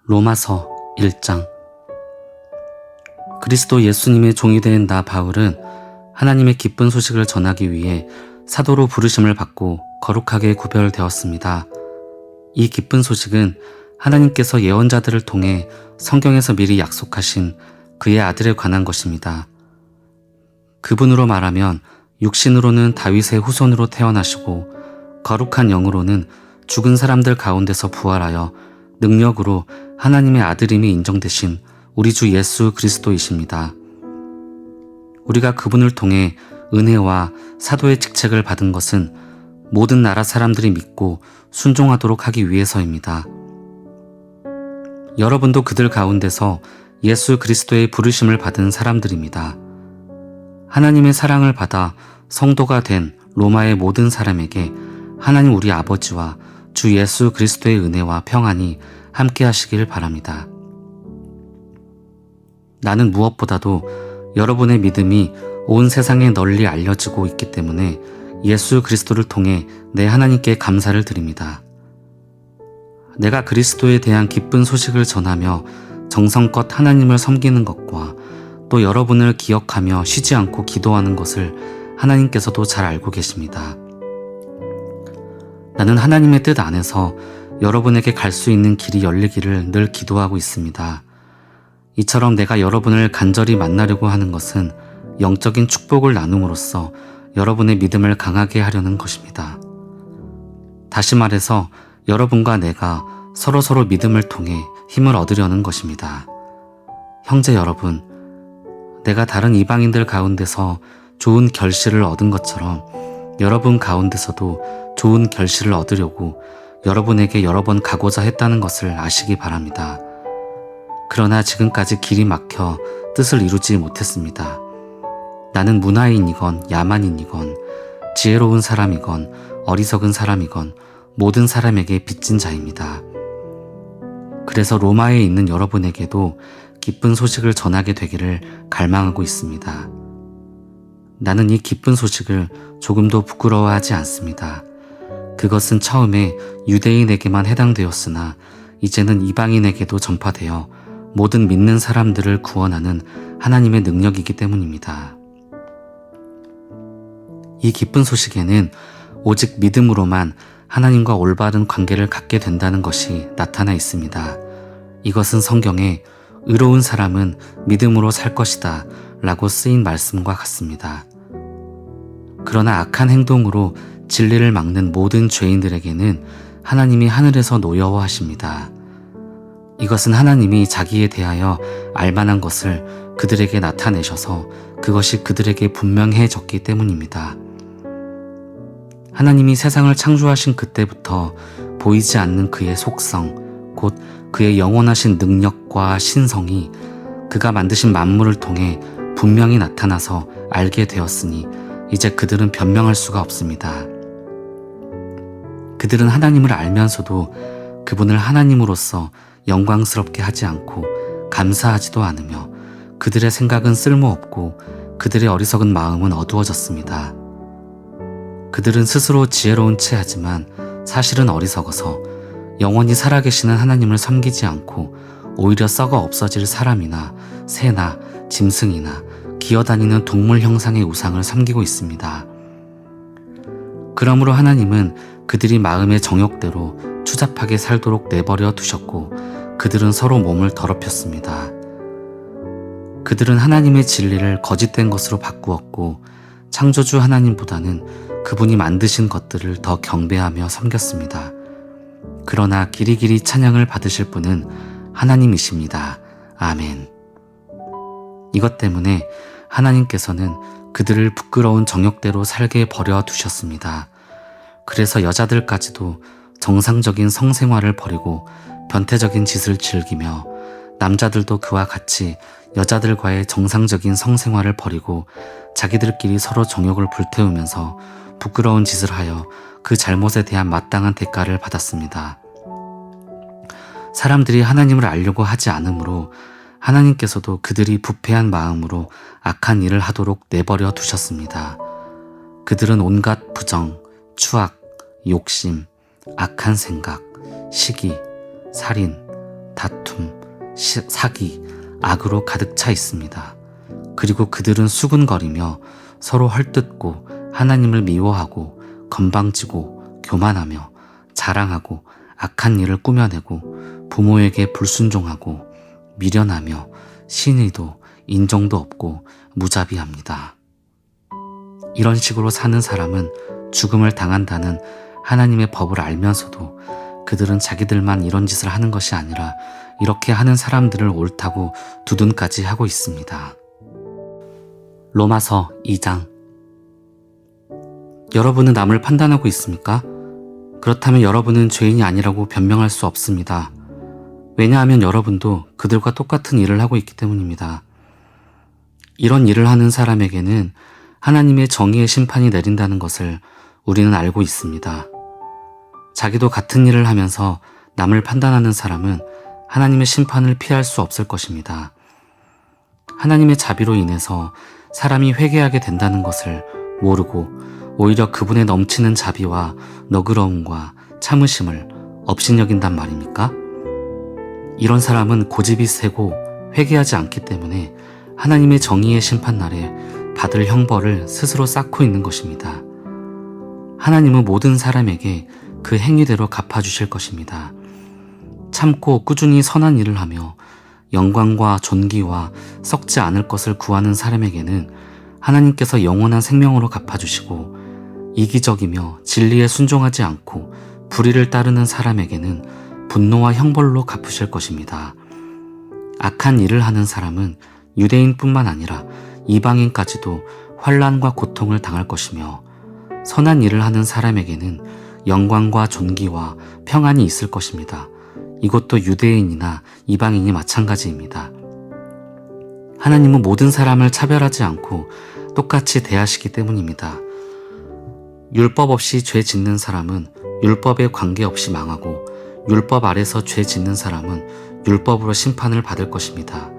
로마서 1장. 그리스도 예수님의 종이 된 나 바울은 하나님의 기쁜 소식을 전하기 위해 사도로 부르심을 받고 거룩하게 구별되었습니다. 이 기쁜 소식은 하나님께서 예언자들을 통해 성경에서 미리 약속하신 그의 아들에 관한 것입니다. 그분으로 말하면 육신으로는 다윗의 후손으로 태어나시고 거룩한 영으로는 죽은 사람들 가운데서 부활하여 능력으로 하나님의 아들임이 인정되신 우리 주 예수 그리스도이십니다. 우리가 그분을 통해 은혜와 사도의 직책을 받은 것은 모든 나라 사람들이 믿고 순종하도록 하기 위해서입니다. 여러분도 그들 가운데서 예수 그리스도의 부르심을 받은 사람들입니다. 하나님의 사랑을 받아 성도가 된 로마의 모든 사람에게 하나님 우리 아버지와 주 예수 그리스도의 은혜와 평안이 함께 하시길 바랍니다. 나는 무엇보다도 여러분의 믿음이 온 세상에 널리 알려지고 있기 때문에 예수 그리스도를 통해 내 하나님께 감사를 드립니다. 내가 그리스도에 대한 기쁜 소식을 전하며 정성껏 하나님을 섬기는 것과 또 여러분을 기억하며 쉬지 않고 기도하는 것을 하나님께서도 잘 알고 계십니다. 나는 하나님의 뜻 안에서 여러분에게 갈 수 있는 길이 열리기를 늘 기도하고 있습니다. 이처럼 내가 여러분을 간절히 만나려고 하는 것은 영적인 축복을 나눔으로써 여러분의 믿음을 강하게 하려는 것입니다. 다시 말해서 여러분과 내가 서로 믿음을 통해 힘을 얻으려는 것입니다. 형제 여러분, 내가 다른 이방인들 가운데서 좋은 결실을 얻은 것처럼 여러분 가운데서도 좋은 결실을 얻으려고 여러분에게 여러 번 가고자 했다는 것을 아시기 바랍니다. 그러나 지금까지 길이 막혀 뜻을 이루지 못했습니다. 나는 문화인이건 야만인이건 지혜로운 사람이건 어리석은 사람이건 모든 사람에게 빚진 자입니다. 그래서 로마에 있는 여러분에게도 기쁜 소식을 전하게 되기를 갈망하고 있습니다. 나는 이 기쁜 소식을 조금도 부끄러워하지 않습니다. 그것은 처음에 유대인에게만 해당되었으나 이제는 이방인에게도 전파되어 모든 믿는 사람들을 구원하는 하나님의 능력이기 때문입니다. 이 기쁜 소식에는 오직 믿음으로만 하나님과 올바른 관계를 갖게 된다는 것이 나타나 있습니다. 이것은 성경에 의로운 사람은 믿음으로 살 것이다 라고 쓰인 말씀과 같습니다. 그러나 악한 행동으로 진리를 막는 모든 죄인들에게는 하나님이 하늘에서 노여워하십니다. 이것은 하나님이 자기에 대하여 알만한 것을 그들에게 나타내셔서 그것이 그들에게 분명해졌기 때문입니다. 하나님이 세상을 창조하신 그때부터 보이지 않는 그의 속성, 곧 그의 영원하신 능력과 신성이 그가 만드신 만물을 통해 분명히 나타나서 알게 되었으니 이제 그들은 변명할 수가 없습니다. 그들은 하나님을 알면서도 그분을 하나님으로서 영광스럽게 하지 않고 감사하지도 않으며 그들의 생각은 쓸모없고 그들의 어리석은 마음은 어두워졌습니다. 그들은 스스로 지혜로운 체 하지만 사실은 어리석어서 영원히 살아계시는 하나님을 섬기지 않고 오히려 썩어 없어질 사람이나 새나 짐승이나 기어다니는 동물 형상의 우상을 섬기고 있습니다. 그러므로 하나님은 그들이 마음의 정욕대로 추잡하게 살도록 내버려 두셨고 그들은 서로 몸을 더럽혔습니다. 그들은 하나님의 진리를 거짓된 것으로 바꾸었고 창조주 하나님보다는 그분이 만드신 것들을 더 경배하며 섬겼습니다. 그러나 길이길이 찬양을 받으실 분은 하나님이십니다. 아멘. 이것 때문에 하나님께서는 그들을 부끄러운 정욕대로 살게 버려 두셨습니다. 그래서 여자들까지도 정상적인 성생활을 버리고 변태적인 짓을 즐기며 남자들도 그와 같이 여자들과의 정상적인 성생활을 버리고 자기들끼리 서로 정욕을 불태우면서 부끄러운 짓을 하여 그 잘못에 대한 마땅한 대가를 받았습니다. 사람들이 하나님을 알려고 하지 않으므로 하나님께서도 그들이 부패한 마음으로 악한 일을 하도록 내버려 두셨습니다. 그들은 온갖 부정, 추악, 욕심, 악한 생각, 시기, 살인, 다툼, 사기, 악으로 가득 차 있습니다. 그리고 그들은 수군거리며 서로 헐뜯고 하나님을 미워하고 건방지고 교만하며 자랑하고 악한 일을 꾸며내고 부모에게 불순종하고 미련하며 신의도 인정도 없고 무자비합니다. 이런 식으로 사는 사람은 죽음을 당한다는 하나님의 법을 알면서도 그들은 자기들만 이런 짓을 하는 것이 아니라 이렇게 하는 사람들을 옳다고 두둔까지 하고 있습니다. 로마서 2장. 여러분은 남을 판단하고 있습니까? 그렇다면 여러분은 죄인이 아니라고 변명할 수 없습니다. 왜냐하면 여러분도 그들과 똑같은 일을 하고 있기 때문입니다. 이런 일을 하는 사람에게는 하나님의 정의의 심판이 내린다는 것을 우리는 알고 있습니다. 자기도 같은 일을 하면서 남을 판단하는 사람은 하나님의 심판을 피할 수 없을 것입니다. 하나님의 자비로 인해서 사람이 회개하게 된다는 것을 모르고 오히려 그분의 넘치는 자비와 너그러움과 참으심을 업신여긴단 말입니까? 이런 사람은 고집이 세고 회개하지 않기 때문에 하나님의 정의의 심판날에 받을 형벌을 스스로 쌓고 있는 것입니다. 하나님은 모든 사람에게 그 행위대로 갚아주실 것입니다. 참고 꾸준히 선한 일을 하며 영광과 존귀와 썩지 않을 것을 구하는 사람에게는 하나님께서 영원한 생명으로 갚아주시고, 이기적이며 진리에 순종하지 않고 불의를 따르는 사람에게는 분노와 형벌로 갚으실 것입니다. 악한 일을 하는 사람은 유대인뿐만 아니라 이방인까지도 환난과 고통을 당할 것이며, 선한 일을 하는 사람에게는 영광과 존귀와 평안이 있을 것입니다. 이것도 유대인이나 이방인이 마찬가지입니다. 하나님은 모든 사람을 차별하지 않고 똑같이 대하시기 때문입니다. 율법 없이 죄 짓는 사람은 율법에 관계없이 망하고, 율법 아래서 죄 짓는 사람은 율법으로 심판을 받을 것입니다.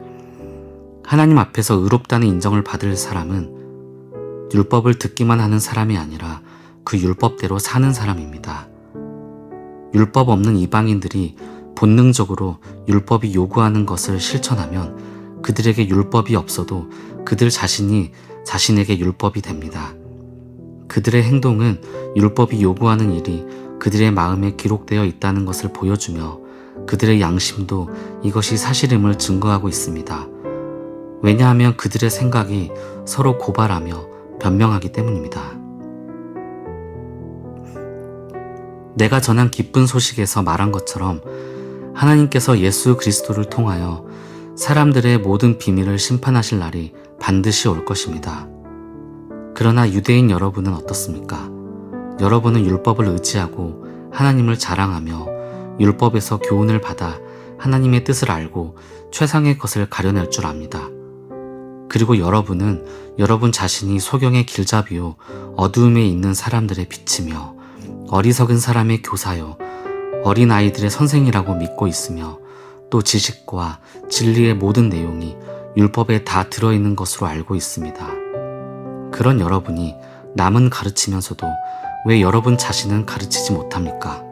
하나님 앞에서 의롭다는 인정을 받을 사람은 율법을 듣기만 하는 사람이 아니라 그 율법대로 사는 사람입니다. 율법 없는 이방인들이 본능적으로 율법이 요구하는 것을 실천하면 그들에게 율법이 없어도 그들 자신이 자신에게 율법이 됩니다. 그들의 행동은 율법이 요구하는 일이 그들의 마음에 기록되어 있다는 것을 보여주며 그들의 양심도 이것이 사실임을 증거하고 있습니다. 왜냐하면 그들의 생각이 서로 고발하며 변명하기 때문입니다. 내가 전한 기쁜 소식에서 말한 것처럼 하나님께서 예수 그리스도를 통하여 사람들의 모든 비밀을 심판하실 날이 반드시 올 것입니다. 그러나 유대인 여러분은 어떻습니까? 여러분은 율법을 의지하고 하나님을 자랑하며 율법에서 교훈을 받아 하나님의 뜻을 알고 최상의 것을 가려낼 줄 압니다. 그리고 여러분은 여러분 자신이 소경의 길잡이요 어두움에 있는 사람들의 빛이며 어리석은 사람의 교사요 어린 아이들의 선생이라고 믿고 있으며, 또 지식과 진리의 모든 내용이 율법에 다 들어있는 것으로 알고 있습니다. 그런 여러분이 남은 가르치면서도 왜 여러분 자신은 가르치지 못합니까?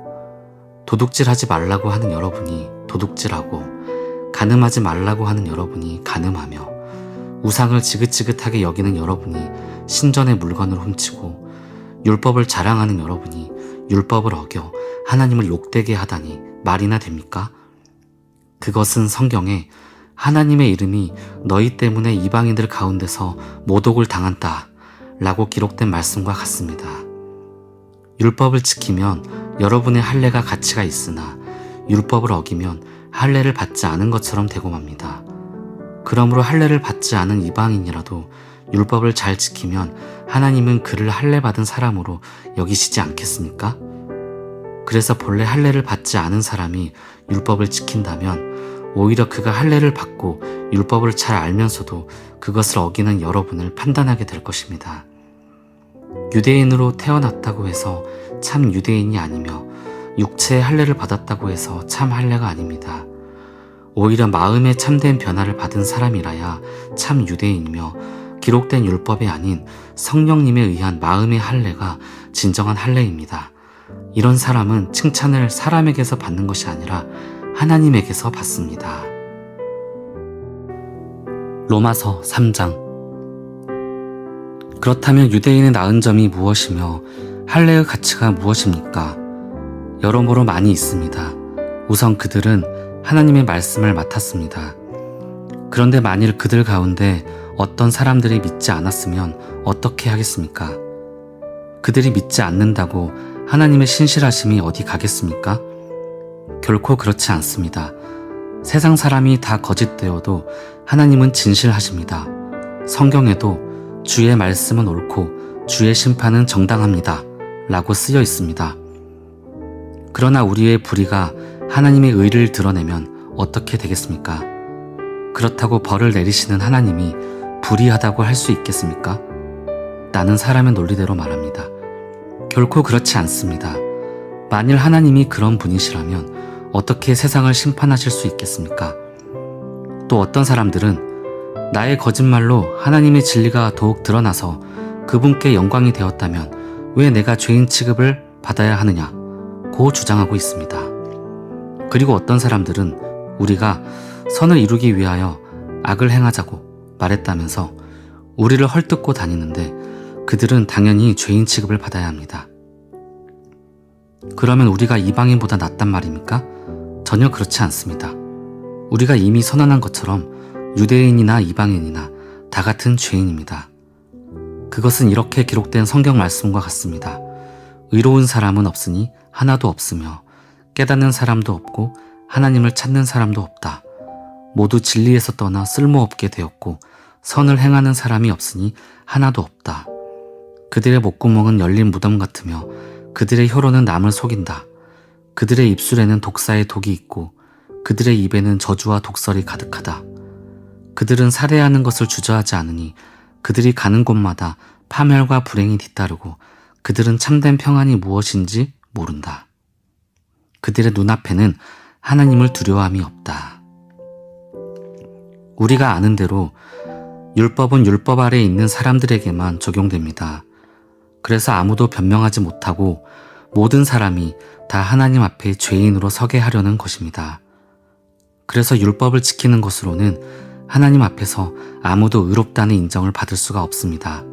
도둑질하지 말라고 하는 여러분이 도둑질하고, 간음하지 말라고 하는 여러분이 간음하며, 우상을 지긋지긋하게 여기는 여러분이 신전의 물건을 훔치고, 율법을 자랑하는 여러분이 율법을 어겨 하나님을 욕되게 하다니 말이나 됩니까? 그것은 성경에 하나님의 이름이 너희 때문에 이방인들 가운데서 모독을 당한다 라고 기록된 말씀과 같습니다. 율법을 지키면 여러분의 할례가 가치가 있으나 율법을 어기면 할례를 받지 않은 것처럼 되고 맙니다. 그러므로 할례를 받지 않은 이방인이라도 율법을 잘 지키면 하나님은 그를 할례 받은 사람으로 여기시지 않겠습니까? 그래서 본래 할례를 받지 않은 사람이 율법을 지킨다면 오히려 그가 할례를 받고 율법을 잘 알면서도 그것을 어기는 여러분을 판단하게 될 것입니다. 유대인으로 태어났다고 해서 참 유대인이 아니며 육체의 할례를 받았다고 해서 참 할례가 아닙니다. 오히려 마음의 참된 변화를 받은 사람이라야 참 유대인이며 기록된 율법이 아닌 성령님에 의한 마음의 할례가 진정한 할례입니다. 이런 사람은 칭찬을 사람에게서 받는 것이 아니라 하나님에게서 받습니다. 로마서 3장. 그렇다면 유대인의 나은 점이 무엇이며 할례의 가치가 무엇입니까? 여러모로 많이 있습니다. 우선 그들은 하나님의 말씀을 맡았습니다. 그런데 만일 그들 가운데 어떤 사람들이 믿지 않았으면 어떻게 하겠습니까? 그들이 믿지 않는다고 하나님의 신실하심이 어디 가겠습니까? 결코 그렇지 않습니다. 세상 사람이 다 거짓되어도 하나님은 진실하십니다. 성경에도 주의 말씀은 옳고 주의 심판은 정당합니다. 라고 쓰여 있습니다. 그러나 우리의 불의가 하나님의 의를 드러내면 어떻게 되겠습니까? 그렇다고 벌을 내리시는 하나님이 불의하다고 할 수 있겠습니까? 나는 사람의 논리대로 말합니다. 결코 그렇지 않습니다. 만일 하나님이 그런 분이시라면 어떻게 세상을 심판하실 수 있겠습니까? 또 어떤 사람들은 나의 거짓말로 하나님의 진리가 더욱 드러나서 그분께 영광이 되었다면 왜 내가 죄인 취급을 받아야 하느냐고 주장하고 있습니다. 그리고 어떤 사람들은 우리가 선을 이루기 위하여 악을 행하자고 말했다면서 우리를 헐뜯고 다니는데 그들은 당연히 죄인 취급을 받아야 합니다. 그러면 우리가 이방인보다 낫단 말입니까? 전혀 그렇지 않습니다. 우리가 이미 선언한 것처럼 유대인이나 이방인이나 다 같은 죄인입니다. 그것은 이렇게 기록된 성경 말씀과 같습니다. 의로운 사람은 없으니 하나도 없으며 깨닫는 사람도 없고 하나님을 찾는 사람도 없다. 모두 진리에서 떠나 쓸모없게 되었고 선을 행하는 사람이 없으니 하나도 없다. 그들의 목구멍은 열린 무덤 같으며 그들의 혀로는 남을 속인다. 그들의 입술에는 독사의 독이 있고 그들의 입에는 저주와 독설이 가득하다. 그들은 살해하는 것을 주저하지 않으니 그들이 가는 곳마다 파멸과 불행이 뒤따르고 그들은 참된 평안이 무엇인지 모른다. 그들의 눈앞에는 하나님을 두려워함이 없다. 우리가 아는 대로 율법은 율법 아래에 있는 사람들에게만 적용됩니다. 그래서 아무도 변명하지 못하고 모든 사람이 다 하나님 앞에 죄인으로 서게 하려는 것입니다. 그래서 율법을 지키는 것으로는 하나님 앞에서 아무도 의롭다는 인정을 받을 수가 없습니다.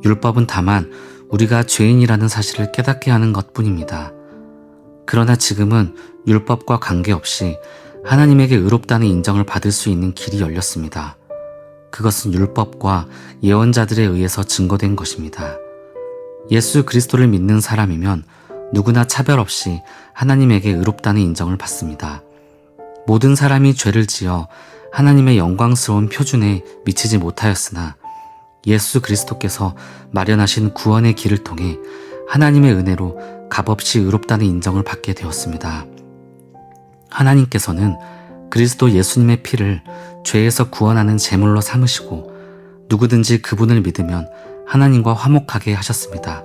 율법은 다만 우리가 죄인이라는 사실을 깨닫게 하는 것뿐입니다. 그러나 지금은 율법과 관계없이 하나님에게 의롭다는 인정을 받을 수 있는 길이 열렸습니다. 그것은 율법과 예언자들에 의해서 증거된 것입니다. 예수 그리스도를 믿는 사람이면 누구나 차별 없이 하나님에게 의롭다는 인정을 받습니다. 모든 사람이 죄를 지어 하나님의 영광스러운 표준에 미치지 못하였으나 예수 그리스도께서 마련하신 구원의 길을 통해 하나님의 은혜로 값없이 의롭다는 인정을 받게 되었습니다. 하나님께서는 그리스도 예수님의 피를 죄에서 구원하는 제물로 삼으시고 누구든지 그분을 믿으면 하나님과 화목하게 하셨습니다.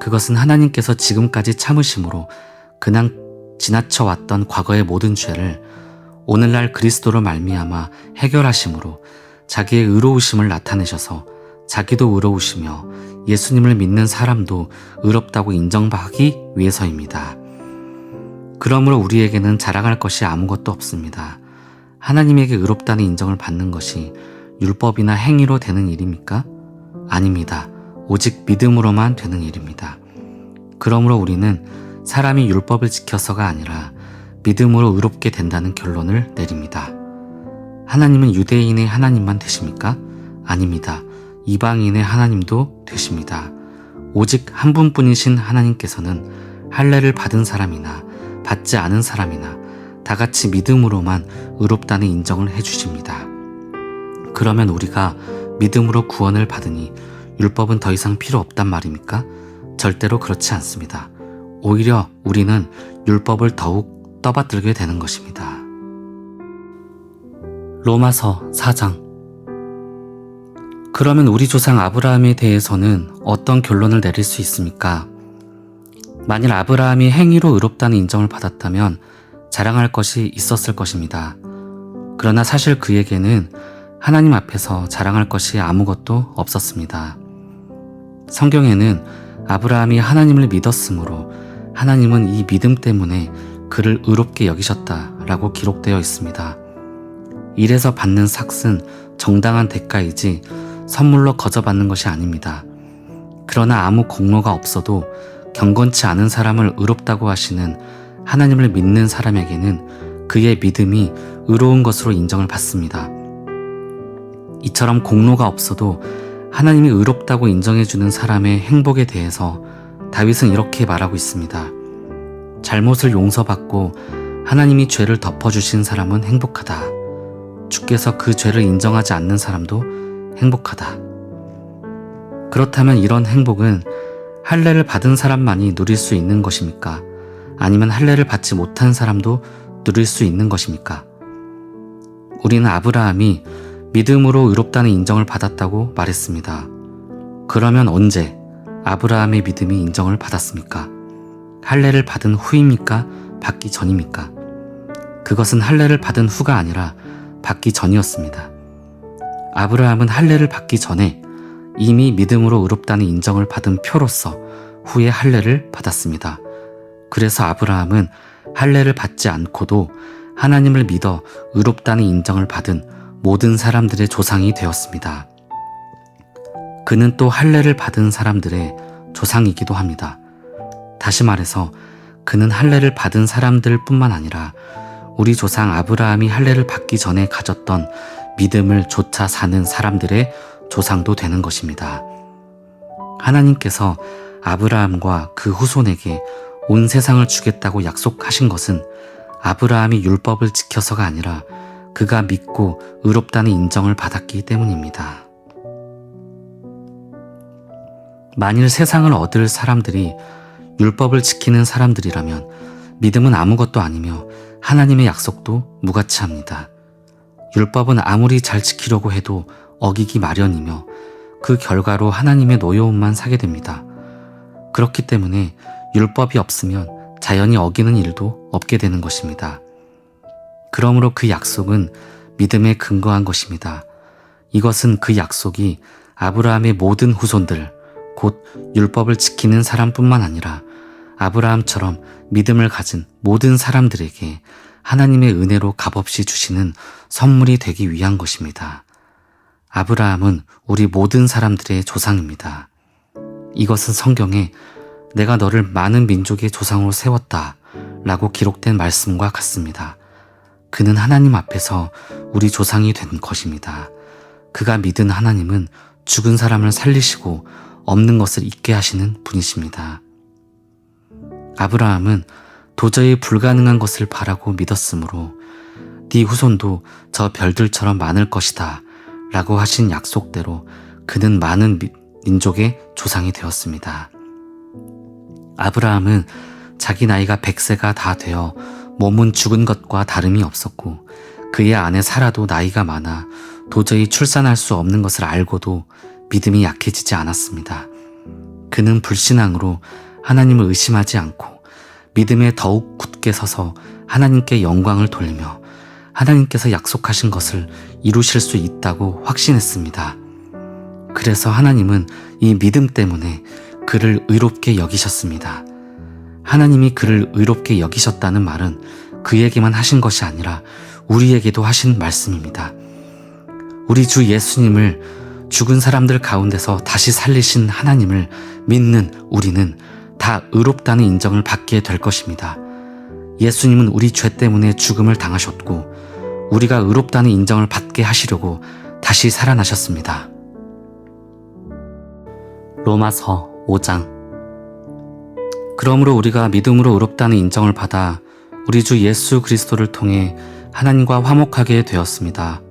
그것은 하나님께서 지금까지 참으심으로 그냥 지나쳐 왔던 과거의 모든 죄를 오늘날 그리스도로 말미암아 해결하심으로 자기의 의로우심을 나타내셔서 자기도 의로우시며 예수님을 믿는 사람도 의롭다고 인정하기 위해서입니다. 그러므로 우리에게는 자랑할 것이 아무것도 없습니다. 하나님에게 의롭다는 인정을 받는 것이 율법이나 행위로 되는 일입니까? 아닙니다. 오직 믿음으로만 되는 일입니다. 그러므로 우리는 사람이 율법을 지켜서가 아니라 믿음으로 의롭게 된다는 결론을 내립니다. 하나님은 유대인의 하나님만 되십니까? 아닙니다. 이방인의 하나님도 되십니다. 오직 한 분뿐이신 하나님께서는 할례를 받은 사람이나 받지 않은 사람이나 다 같이 믿음으로만 의롭다는 인정을 해주십니다. 그러면 우리가 믿음으로 구원을 받으니 율법은 더 이상 필요 없단 말입니까? 절대로 그렇지 않습니다. 오히려 우리는 율법을 더욱 떠받들게 되는 것입니다. 로마서 4장. 그러면 우리 조상 아브라함에 대해서는 어떤 결론을 내릴 수 있습니까? 만일 아브라함이 행위로 의롭다는 인정을 받았다면 자랑할 것이 있었을 것입니다. 그러나 사실 그에게는 하나님 앞에서 자랑할 것이 아무것도 없었습니다. 성경에는 아브라함이 하나님을 믿었으므로 하나님은 이 믿음 때문에 그를 의롭게 여기셨다라고 기록되어 있습니다. 일에서 받는 삭은 정당한 대가이지 선물로 거저받는 것이 아닙니다. 그러나 아무 공로가 없어도 경건치 않은 사람을 의롭다고 하시는 하나님을 믿는 사람에게는 그의 믿음이 의로운 것으로 인정을 받습니다. 이처럼 공로가 없어도 하나님이 의롭다고 인정해주는 사람의 행복에 대해서 다윗은 이렇게 말하고 있습니다. 잘못을 용서받고 하나님이 죄를 덮어주신 사람은 행복하다. 주께서 그 죄를 인정하지 않는 사람도 행복하다. 그렇다면 이런 행복은 할례를 받은 사람만이 누릴 수 있는 것입니까? 아니면 할례를 받지 못한 사람도 누릴 수 있는 것입니까? 우리는 아브라함이 믿음으로 의롭다는 인정을 받았다고 말했습니다. 그러면 언제 아브라함의 믿음이 인정을 받았습니까? 할례를 받은 후입니까? 받기 전입니까? 그것은 할례를 받은 후가 아니라 받기 전이었습니다. 아브라함은 할례를 받기 전에 이미 믿음으로 의롭다는 인정을 받은 표로서 후에 할례를 받았습니다. 그래서 아브라함은 할례를 받지 않고도 하나님을 믿어 의롭다는 인정을 받은 모든 사람들의 조상이 되었습니다. 그는 또 할례를 받은 사람들의 조상이기도 합니다. 다시 말해서 그는 할례를 받은 사람들 뿐만 아니라 우리 조상 아브라함이 할례를 받기 전에 가졌던 믿음을 조차 사는 사람들의 조상도 되는 것입니다. 하나님께서 아브라함과 그 후손에게 온 세상을 주겠다고 약속하신 것은 아브라함이 율법을 지켜서가 아니라 그가 믿고 의롭다는 인정을 받았기 때문입니다. 만일 세상을 얻을 사람들이 율법을 지키는 사람들이라면 믿음은 아무것도 아니며 하나님의 약속도 무가치합니다. 율법은 아무리 잘 지키려고 해도 어기기 마련이며 그 결과로 하나님의 노여움만 사게 됩니다. 그렇기 때문에 율법이 없으면 자연히 어기는 일도 없게 되는 것입니다. 그러므로 그 약속은 믿음에 근거한 것입니다. 이것은 그 약속이 아브라함의 모든 후손들, 곧 율법을 지키는 사람뿐만 아니라 아브라함처럼 믿음을 가진 모든 사람들에게 하나님의 은혜로 값없이 주시는 선물이 되기 위한 것입니다. 아브라함은 우리 모든 사람들의 조상입니다. 이것은 성경에 내가 너를 많은 민족의 조상으로 세웠다 라고 기록된 말씀과 같습니다. 그는 하나님 앞에서 우리 조상이 된 것입니다. 그가 믿은 하나님은 죽은 사람을 살리시고 없는 것을 있게 하시는 분이십니다. 아브라함은 도저히 불가능한 것을 바라고 믿었으므로 네 후손도 저 별들처럼 많을 것이다 라고 하신 약속대로 그는 많은 민족의 조상이 되었습니다. 아브라함은 자기 나이가 100세가 다 되어 몸은 죽은 것과 다름이 없었고 그의 아내 사라도 나이가 많아 도저히 출산할 수 없는 것을 알고도 믿음이 약해지지 않았습니다. 그는 불신앙으로 하나님을 의심하지 않고 믿음에 더욱 굳게 서서 하나님께 영광을 돌리며 하나님께서 약속하신 것을 이루실 수 있다고 확신했습니다. 그래서 하나님은 이 믿음 때문에 그를 의롭게 여기셨습니다. 하나님이 그를 의롭게 여기셨다는 말은 그에게만 하신 것이 아니라 우리에게도 하신 말씀입니다. 우리 주 예수님을 죽은 사람들 가운데서 다시 살리신 하나님을 믿는 우리는 다 의롭다는 인정을 받게 될 것입니다. 예수님은 우리 죄 때문에 죽음을 당하셨고 우리가 의롭다는 인정을 받게 하시려고 다시 살아나셨습니다. 로마서 5장. 그러므로 우리가 믿음으로 의롭다는 인정을 받아 우리 주 예수 그리스도를 통해 하나님과 화목하게 되었습니다.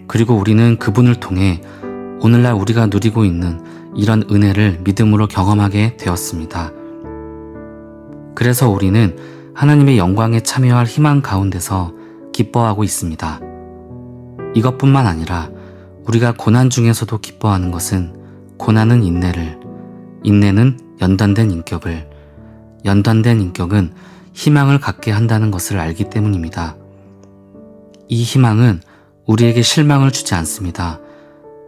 그리고 우리는 그분을 통해 오늘날 우리가 누리고 있는 이런 은혜를 믿음으로 경험하게 되었습니다. 그래서 우리는 하나님의 영광에 참여할 희망 가운데서 기뻐하고 있습니다. 이것뿐만 아니라 우리가 고난 중에서도 기뻐하는 것은 고난은 인내를, 인내는 연단된 인격을, 연단된 인격은 희망을 갖게 한다는 것을 알기 때문입니다. 이 희망은 우리에게 실망을 주지 않습니다.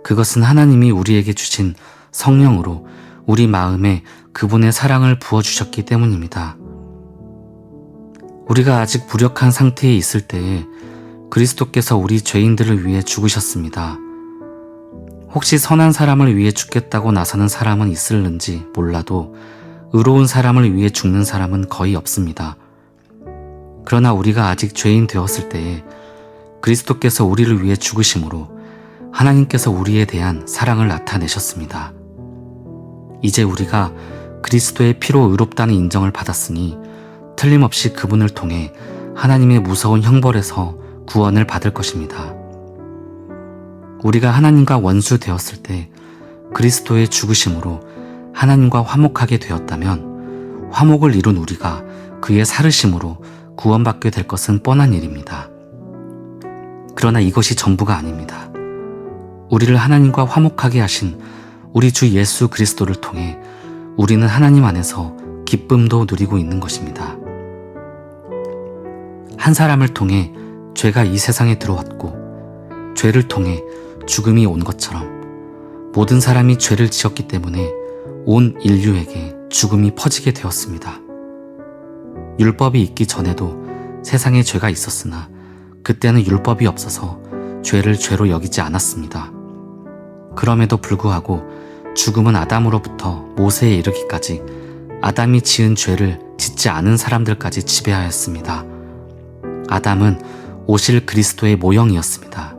그것은 하나님이 우리에게 주신 성령으로 우리 마음에 그분의 사랑을 부어주셨기 때문입니다. 우리가 아직 무력한 상태에 있을 때에 그리스도께서 우리 죄인들을 위해 죽으셨습니다. 혹시 선한 사람을 위해 죽겠다고 나서는 사람은 있을는지 몰라도 의로운 사람을 위해 죽는 사람은 거의 없습니다. 그러나 우리가 아직 죄인 되었을 때에 그리스도께서 우리를 위해 죽으심으로 하나님께서 우리에 대한 사랑을 나타내셨습니다. 이제 우리가 그리스도의 피로 의롭다는 인정을 받았으니 틀림없이 그분을 통해 하나님의 무서운 형벌에서 구원을 받을 것입니다. 우리가 하나님과 원수 되었을 때 그리스도의 죽으심으로 하나님과 화목하게 되었다면 화목을 이룬 우리가 그의 살으심으로 구원받게 될 것은 뻔한 일입니다. 그러나 이것이 전부가 아닙니다. 우리를 하나님과 화목하게 하신 우리 주 예수 그리스도를 통해 우리는 하나님 안에서 기쁨도 누리고 있는 것입니다. 한 사람을 통해 죄가 이 세상에 들어왔고 죄를 통해 죽음이 온 것처럼 모든 사람이 죄를 지었기 때문에 온 인류에게 죽음이 퍼지게 되었습니다. 율법이 있기 전에도 세상에 죄가 있었으나 그때는 율법이 없어서 죄를 죄로 여기지 않았습니다. 그럼에도 불구하고 죽음은 아담으로부터 모세에 이르기까지 아담이 지은 죄를 짓지 않은 사람들까지 지배하였습니다. 아담은 오실 그리스도의 모형이었습니다.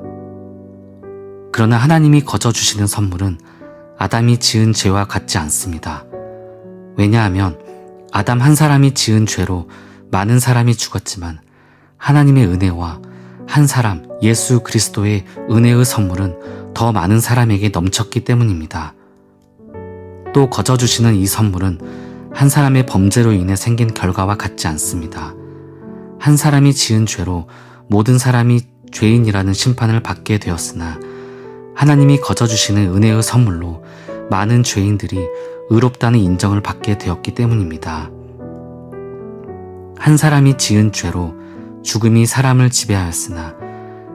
그러나 하나님이 거저 주시는 선물은 아담이 지은 죄와 같지 않습니다. 왜냐하면 아담 한 사람이 지은 죄로 많은 사람이 죽었지만 하나님의 은혜와 한 사람 예수 그리스도의 은혜의 선물은 더 많은 사람에게 넘쳤기 때문입니다. 또 거저 주시는 이 선물은 한 사람의 범죄로 인해 생긴 결과와 같지 않습니다. 한 사람이 지은 죄로 모든 사람이 죄인이라는 심판을 받게 되었으나 하나님이 거저 주시는 은혜의 선물로 많은 죄인들이 의롭다는 인정을 받게 되었기 때문입니다. 한 사람이 지은 죄로 죽음이 사람을 지배하였으나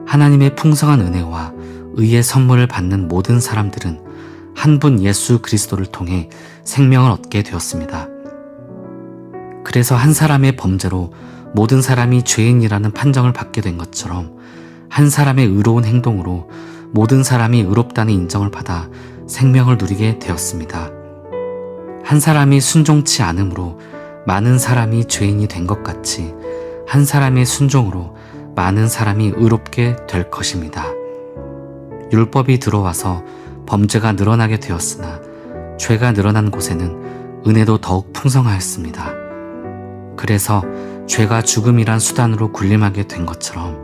하나님의 풍성한 은혜와 의의 선물을 받는 모든 사람들은 한 분 예수 그리스도를 통해 생명을 얻게 되었습니다. 그래서 한 사람의 범죄로 모든 사람이 죄인이라는 판정을 받게 된 것처럼 한 사람의 의로운 행동으로 모든 사람이 의롭다는 인정을 받아 생명을 누리게 되었습니다. 한 사람이 순종치 않음으로 많은 사람이 죄인이 된 것 같이 한 사람의 순종으로 많은 사람이 의롭게 될 것입니다. 율법이 들어와서 범죄가 늘어나게 되었으나 죄가 늘어난 곳에는 은혜도 더욱 풍성하였습니다. 그래서 죄가 죽음이란 수단으로 군림하게 된 것처럼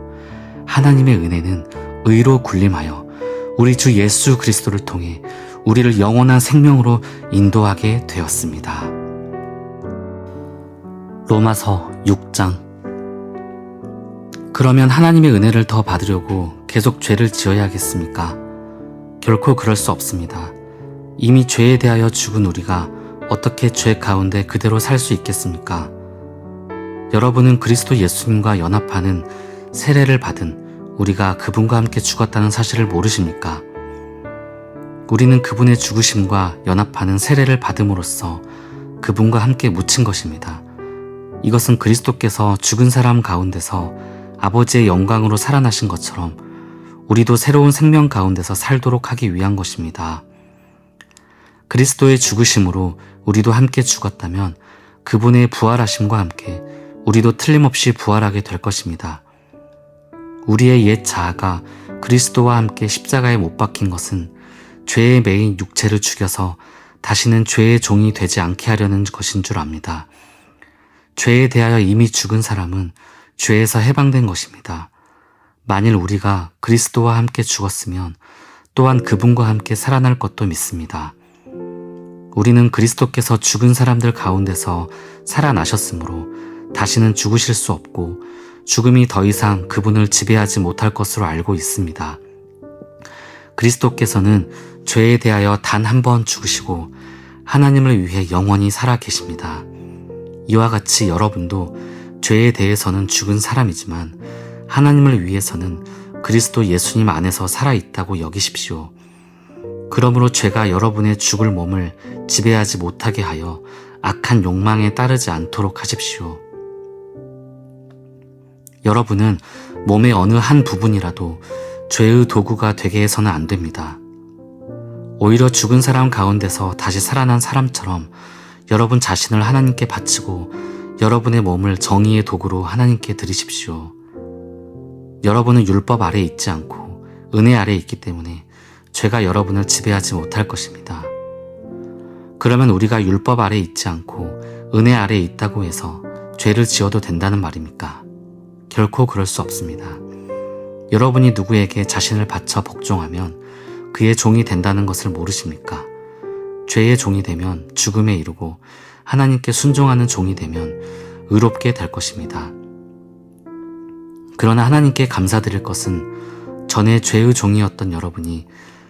하나님의 은혜는 의로 군림하여 우리 주 예수 그리스도를 통해 우리를 영원한 생명으로 인도하게 되었습니다. 로마서 6장. 그러면 하나님의 은혜를 더 받으려고 계속 죄를 지어야겠습니까? 결코 그럴 수 없습니다. 이미 죄에 대하여 죽은 우리가 어떻게 죄 가운데 그대로 살 수 있겠습니까? 여러분은 그리스도 예수님과 연합하는 세례를 받은 우리가 그분과 함께 죽었다는 사실을 모르십니까? 우리는 그분의 죽으심과 연합하는 세례를 받음으로써 그분과 함께 묻힌 것입니다. 이것은 그리스도께서 죽은 사람 가운데서 아버지의 영광으로 살아나신 것처럼 우리도 새로운 생명 가운데서 살도록 하기 위한 것입니다. 그리스도의 죽으심으로 우리도 함께 죽었다면 그분의 부활하심과 함께 우리도 틀림없이 부활하게 될 것입니다. 우리의 옛 자아가 그리스도와 함께 십자가에 못 박힌 것은 죄에 매인 육체를 죽여서 다시는 죄의 종이 되지 않게 하려는 것인 줄 압니다. 죄에 대하여 이미 죽은 사람은 죄에서 해방된 것입니다. 만일 우리가 그리스도와 함께 죽었으면 또한 그분과 함께 살아날 것도 믿습니다. 우리는 그리스도께서 죽은 사람들 가운데서 살아나셨으므로 다시는 죽으실 수 없고 죽음이 더 이상 그분을 지배하지 못할 것으로 알고 있습니다. 그리스도께서는 죄에 대하여 단 한 번 죽으시고 하나님을 위해 영원히 살아 계십니다. 이와 같이 여러분도 죄에 대해서는 죽은 사람이지만 하나님을 위해서는 그리스도 예수님 안에서 살아있다고 여기십시오. 그러므로 죄가 여러분의 죽을 몸을 지배하지 못하게 하여 악한 욕망에 따르지 않도록 하십시오. 여러분은 몸의 어느 한 부분이라도 죄의 도구가 되게 해서는 안 됩니다. 오히려 죽은 사람 가운데서 다시 살아난 사람처럼 여러분 자신을 하나님께 바치고 여러분의 몸을 정의의 도구로 하나님께 드리십시오. 여러분은 율법 아래에 있지 않고 은혜 아래에 있기 때문에 죄가 여러분을 지배하지 못할 것입니다. 그러면 우리가 율법 아래에 있지 않고 은혜 아래에 있다고 해서 죄를 지어도 된다는 말입니까? 결코 그럴 수 없습니다. 여러분이 누구에게 자신을 바쳐 복종하면 그의 종이 된다는 것을 모르십니까? 죄의 종이 되면 죽음에 이르고 하나님께 순종하는 종이 되면 의롭게 될 것입니다. 그러나 하나님께 감사드릴 것은 전에 죄의 종이었던 여러분이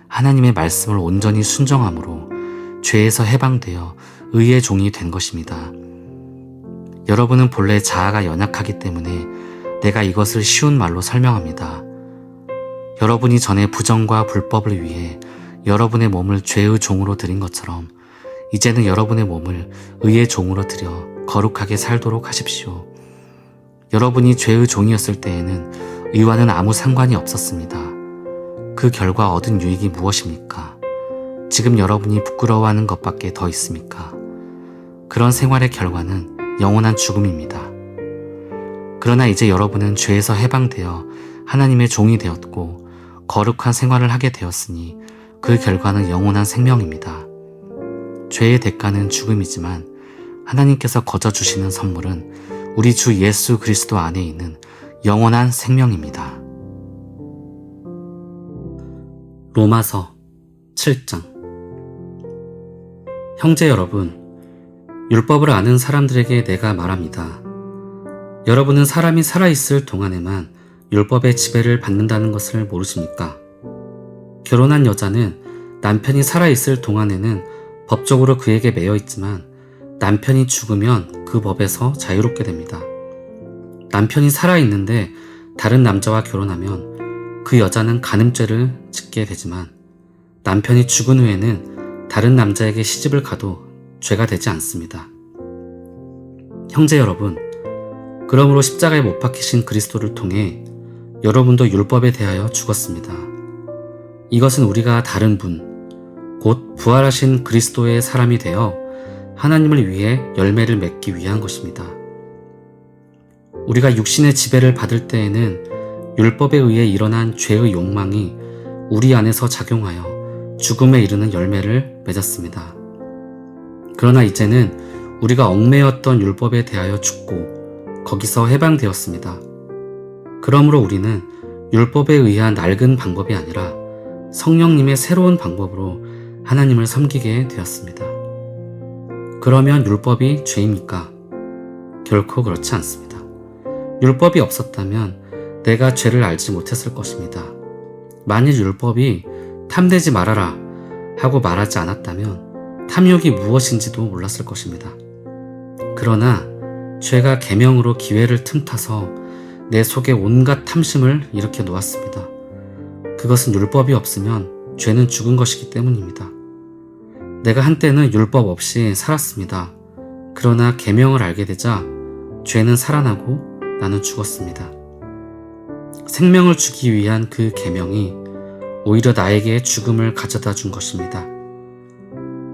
하나님의 말씀을 온전히 순종함으로 죄에서 해방되어 의의 종이 된 것입니다. 여러분은 본래 자아가 연약하기 때문에 내가 이것을 쉬운 말로 설명합니다. 여러분이 전에 부정과 불법을 위해 여러분의 몸을 죄의 종으로 드린 것처럼 이제는 여러분의 몸을 의의 종으로 드려 거룩하게 살도록 하십시오. 여러분이 죄의 종이었을 때에는 의와는 아무 상관이 없었습니다. 그 결과 얻은 유익이 무엇입니까? 지금 여러분이 부끄러워하는 것밖에 더 있습니까? 그런 생활의 결과는 영원한 죽음입니다. 그러나 이제 여러분은 죄에서 해방되어 하나님의 종이 되었고 거룩한 생활을 하게 되었으니 그 결과는 영원한 생명입니다. 죄의 대가는 죽음이지만 하나님께서 거저 주시는 선물은 우리 주 예수 그리스도 안에 있는 영원한 생명입니다. 로마서 7장. 형제 여러분, 율법을 아는 사람들에게 내가 말합니다. 여러분은 사람이 살아있을 동안에만 율법의 지배를 받는다는 것을 모르십니까? 결혼한 여자는 남편이 살아있을 동안에는 법적으로 그에게 매여 있지만 남편이 죽으면 그 법에서 자유롭게 됩니다. 남편이 살아있는데 다른 남자와 결혼하면 그 여자는 간음죄를 짓게 되지만 남편이 죽은 후에는 다른 남자에게 시집을 가도 죄가 되지 않습니다. 형제 여러분, 그러므로 십자가에 못 박히신 그리스도를 통해 여러분도 율법에 대하여 죽었습니다. 이것은 우리가 다른 분, 곧 부활하신 그리스도의 사람이 되어 하나님을 위해 열매를 맺기 위한 것입니다. 우리가 육신의 지배를 받을 때에는 율법에 의해 일어난 죄의 욕망이 우리 안에서 작용하여 죽음에 이르는 열매를 맺었습니다. 그러나 이제는 우리가 얽매였던 율법에 대하여 죽고 거기서 해방되었습니다. 그러므로 우리는 율법에 의한 낡은 방법이 아니라 성령님의 새로운 방법으로 하나님을 섬기게 되었습니다. 그러면 율법이 죄입니까? 결코 그렇지 않습니다. 율법이 없었다면 내가 죄를 알지 못했을 것입니다. 만일 율법이 탐내지 말아라 하고 말하지 않았다면 탐욕이 무엇인지도 몰랐을 것입니다. 그러나 죄가 계명으로 기회를 틈타서 내 속에 온갖 탐심을 일으켜 놓았습니다. 그것은 율법이 없으면 죄는 죽은 것이기 때문입니다. 내가 한때는 율법 없이 살았습니다. 그러나 계명을 알게 되자 죄는 살아나고 나는 죽었습니다. 생명을 주기 위한 그 계명이 오히려 나에게 죽음을 가져다 준 것입니다.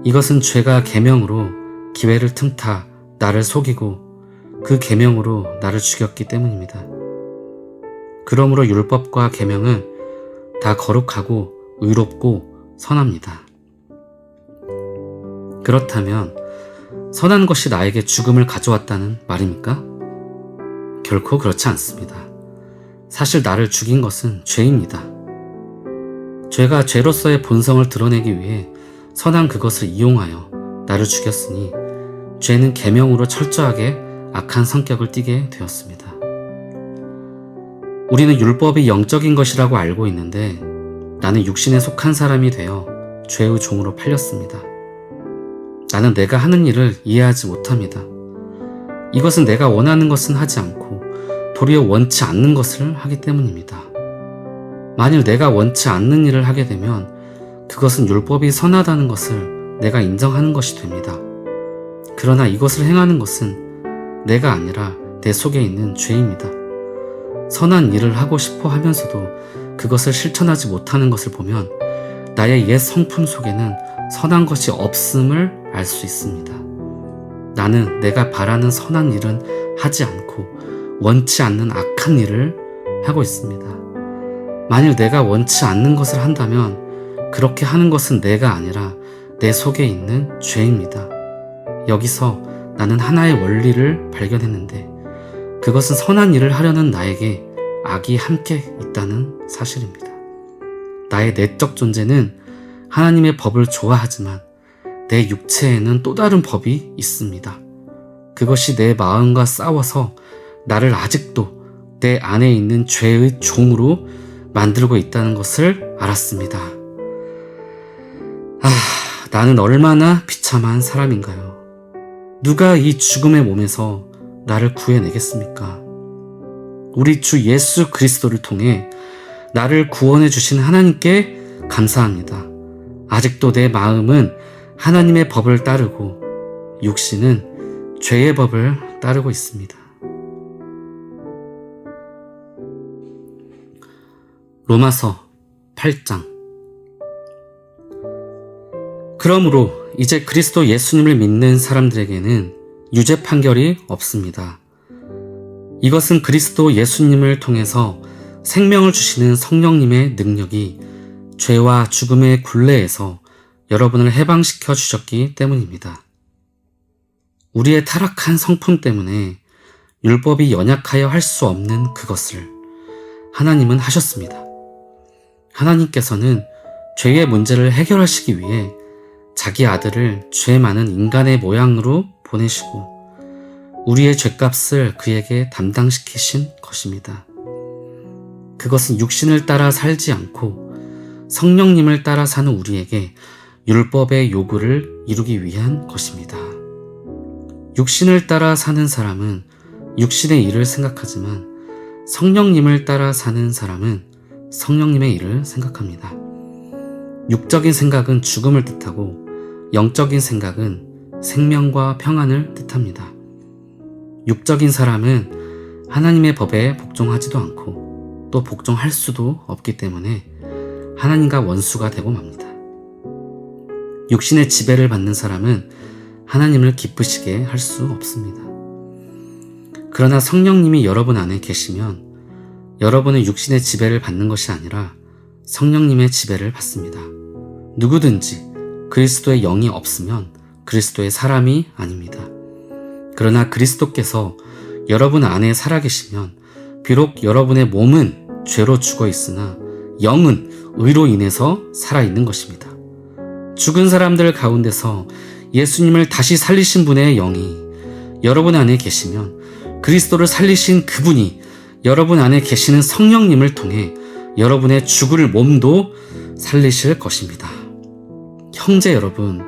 이것은 죄가 계명으로 기회를 틈타 나를 속이고 그 계명으로 나를 죽였기 때문입니다. 그러므로 율법과 계명은 다 거룩하고 의롭고 선합니다. 그렇다면 선한 것이 나에게 죽음을 가져왔다는 말입니까? 결코 그렇지 않습니다. 사실 나를 죽인 것은 죄입니다. 죄가 죄로서의 본성을 드러내기 위해 선한 그것을 이용하여 나를 죽였으니 죄는 계명으로 철저하게 악한 성격을 띠게 되었습니다. 우리는 율법이 영적인 것이라고 알고 있는데 나는 육신에 속한 사람이 되어 죄의 종으로 팔렸습니다. 나는 내가 하는 일을 이해하지 못합니다. 이것은 내가 원하는 것은 하지 않고 도리어 원치 않는 것을 하기 때문입니다. 만일 내가 원치 않는 일을 하게 되면 그것은 율법이 선하다는 것을 내가 인정하는 것이 됩니다. 그러나 이것을 행하는 것은 내가 아니라 내 속에 있는 죄입니다. 선한 일을 하고 싶어 하면서도 그것을 실천하지 못하는 것을 보면 나의 옛 성품 속에는 선한 것이 없음을 알 수 있습니다. 나는 내가 바라는 선한 일은 하지 않고 원치 않는 악한 일을 하고 있습니다. 만일 내가 원치 않는 것을 한다면 그렇게 하는 것은 내가 아니라 내 속에 있는 죄입니다. 여기서 나는 하나의 원리를 발견했는데 그것은 선한 일을 하려는 나에게 악이 함께 있다는 사실입니다. 나의 내적 존재는 하나님의 법을 좋아하지만 내 육체에는 또 다른 법이 있습니다. 그것이 내 마음과 싸워서 나를 아직도 내 안에 있는 죄의 종으로 만들고 있다는 것을 알았습니다. 나는 얼마나 비참한 사람인가요? 누가 이 죽음의 몸에서 나를 구해내겠습니까? 우리 주 예수 그리스도를 통해 나를 구원해 주신 하나님께 감사합니다. 아직도 내 마음은 하나님의 법을 따르고 육신은 죄의 법을 따르고 있습니다. 로마서 8장. 그러므로 이제 그리스도 예수님을 믿는 사람들에게는 유죄 판결이 없습니다. 이것은 그리스도 예수님을 통해서 생명을 주시는 성령님의 능력이 죄와 죽음의 굴레에서 여러분을 해방시켜 주셨기 때문입니다. 우리의 타락한 성품 때문에 율법이 연약하여 할 수 없는 그것을 하나님은 하셨습니다. 하나님께서는 죄의 문제를 해결하시기 위해 자기 아들을 죄 많은 인간의 모양으로 보내시고 우리의 죄값을 그에게 담당시키신 것입니다. 그것은 육신을 따라 살지 않고 성령님을 따라 사는 우리에게 율법의 요구를 이루기 위한 것입니다. 육신을 따라 사는 사람은 육신의 일을 생각하지만 성령님을 따라 사는 사람은 성령님의 일을 생각합니다. 육적인 생각은 죽음을 뜻하고 영적인 생각은 생명과 평안을 뜻합니다. 육적인 사람은 하나님의 법에 복종하지도 않고 또 복종할 수도 없기 때문에 하나님과 원수가 되고 맙니다. 육신의 지배를 받는 사람은 하나님을 기쁘시게 할 수 없습니다. 그러나 성령님이 여러분 안에 계시면 여러분은 육신의 지배를 받는 것이 아니라 성령님의 지배를 받습니다. 누구든지 그리스도의 영이 없으면 그리스도의 사람이 아닙니다. 그러나 그리스도께서 여러분 안에 살아계시면 비록 여러분의 몸은 죄로 죽어 있으나 영은 의로 인해서 살아있는 것입니다. 죽은 사람들 가운데서 예수님을 다시 살리신 분의 영이 여러분 안에 계시면 그리스도를 살리신 그분이 여러분 안에 계시는 성령님을 통해 여러분의 죽을 몸도 살리실 것입니다. 형제 여러분,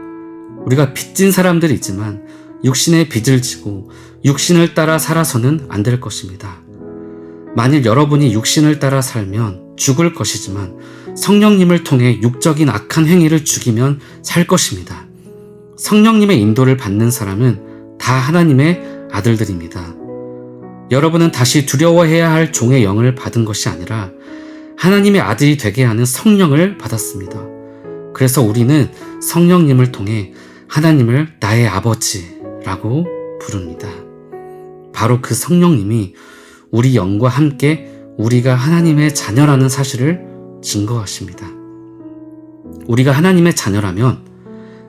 우리가 빚진 사람들이지만 육신의 빚을 지고 육신을 따라 살아서는 안 될 것입니다. 만일 여러분이 육신을 따라 살면 죽을 것이지만 성령님을 통해 육적인 악한 행위를 죽이면 살 것입니다. 성령님의 인도를 받는 사람은 다 하나님의 아들들입니다. 여러분은 다시 두려워해야 할 종의 영을 받은 것이 아니라 하나님의 아들이 되게 하는 성령을 받았습니다. 그래서 우리는 성령님을 통해 하나님을 나의 아버지라고 부릅니다. 바로 그 성령님이 우리 영과 함께 우리가 하나님의 자녀라는 사실을 증거하십니다. 우리가 하나님의 자녀라면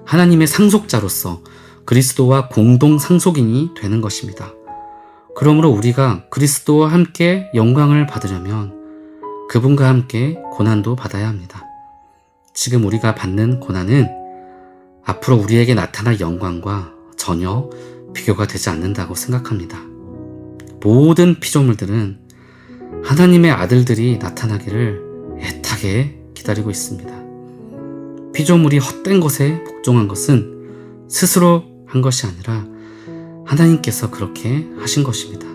하나님의 상속자로서 그리스도와 공동 상속인이 되는 것입니다. 그러므로 우리가 그리스도와 함께 영광을 받으려면 그분과 함께 고난도 받아야 합니다. 지금 우리가 받는 고난은 앞으로 우리에게 나타날 영광과 전혀 비교가 되지 않는다고 생각합니다. 모든 피조물들은 하나님의 아들들이 나타나기를 애타게 기다리고 있습니다. 피조물이 헛된 것에 복종한 것은 스스로 한 것이 아니라 하나님께서 그렇게 하신 것입니다.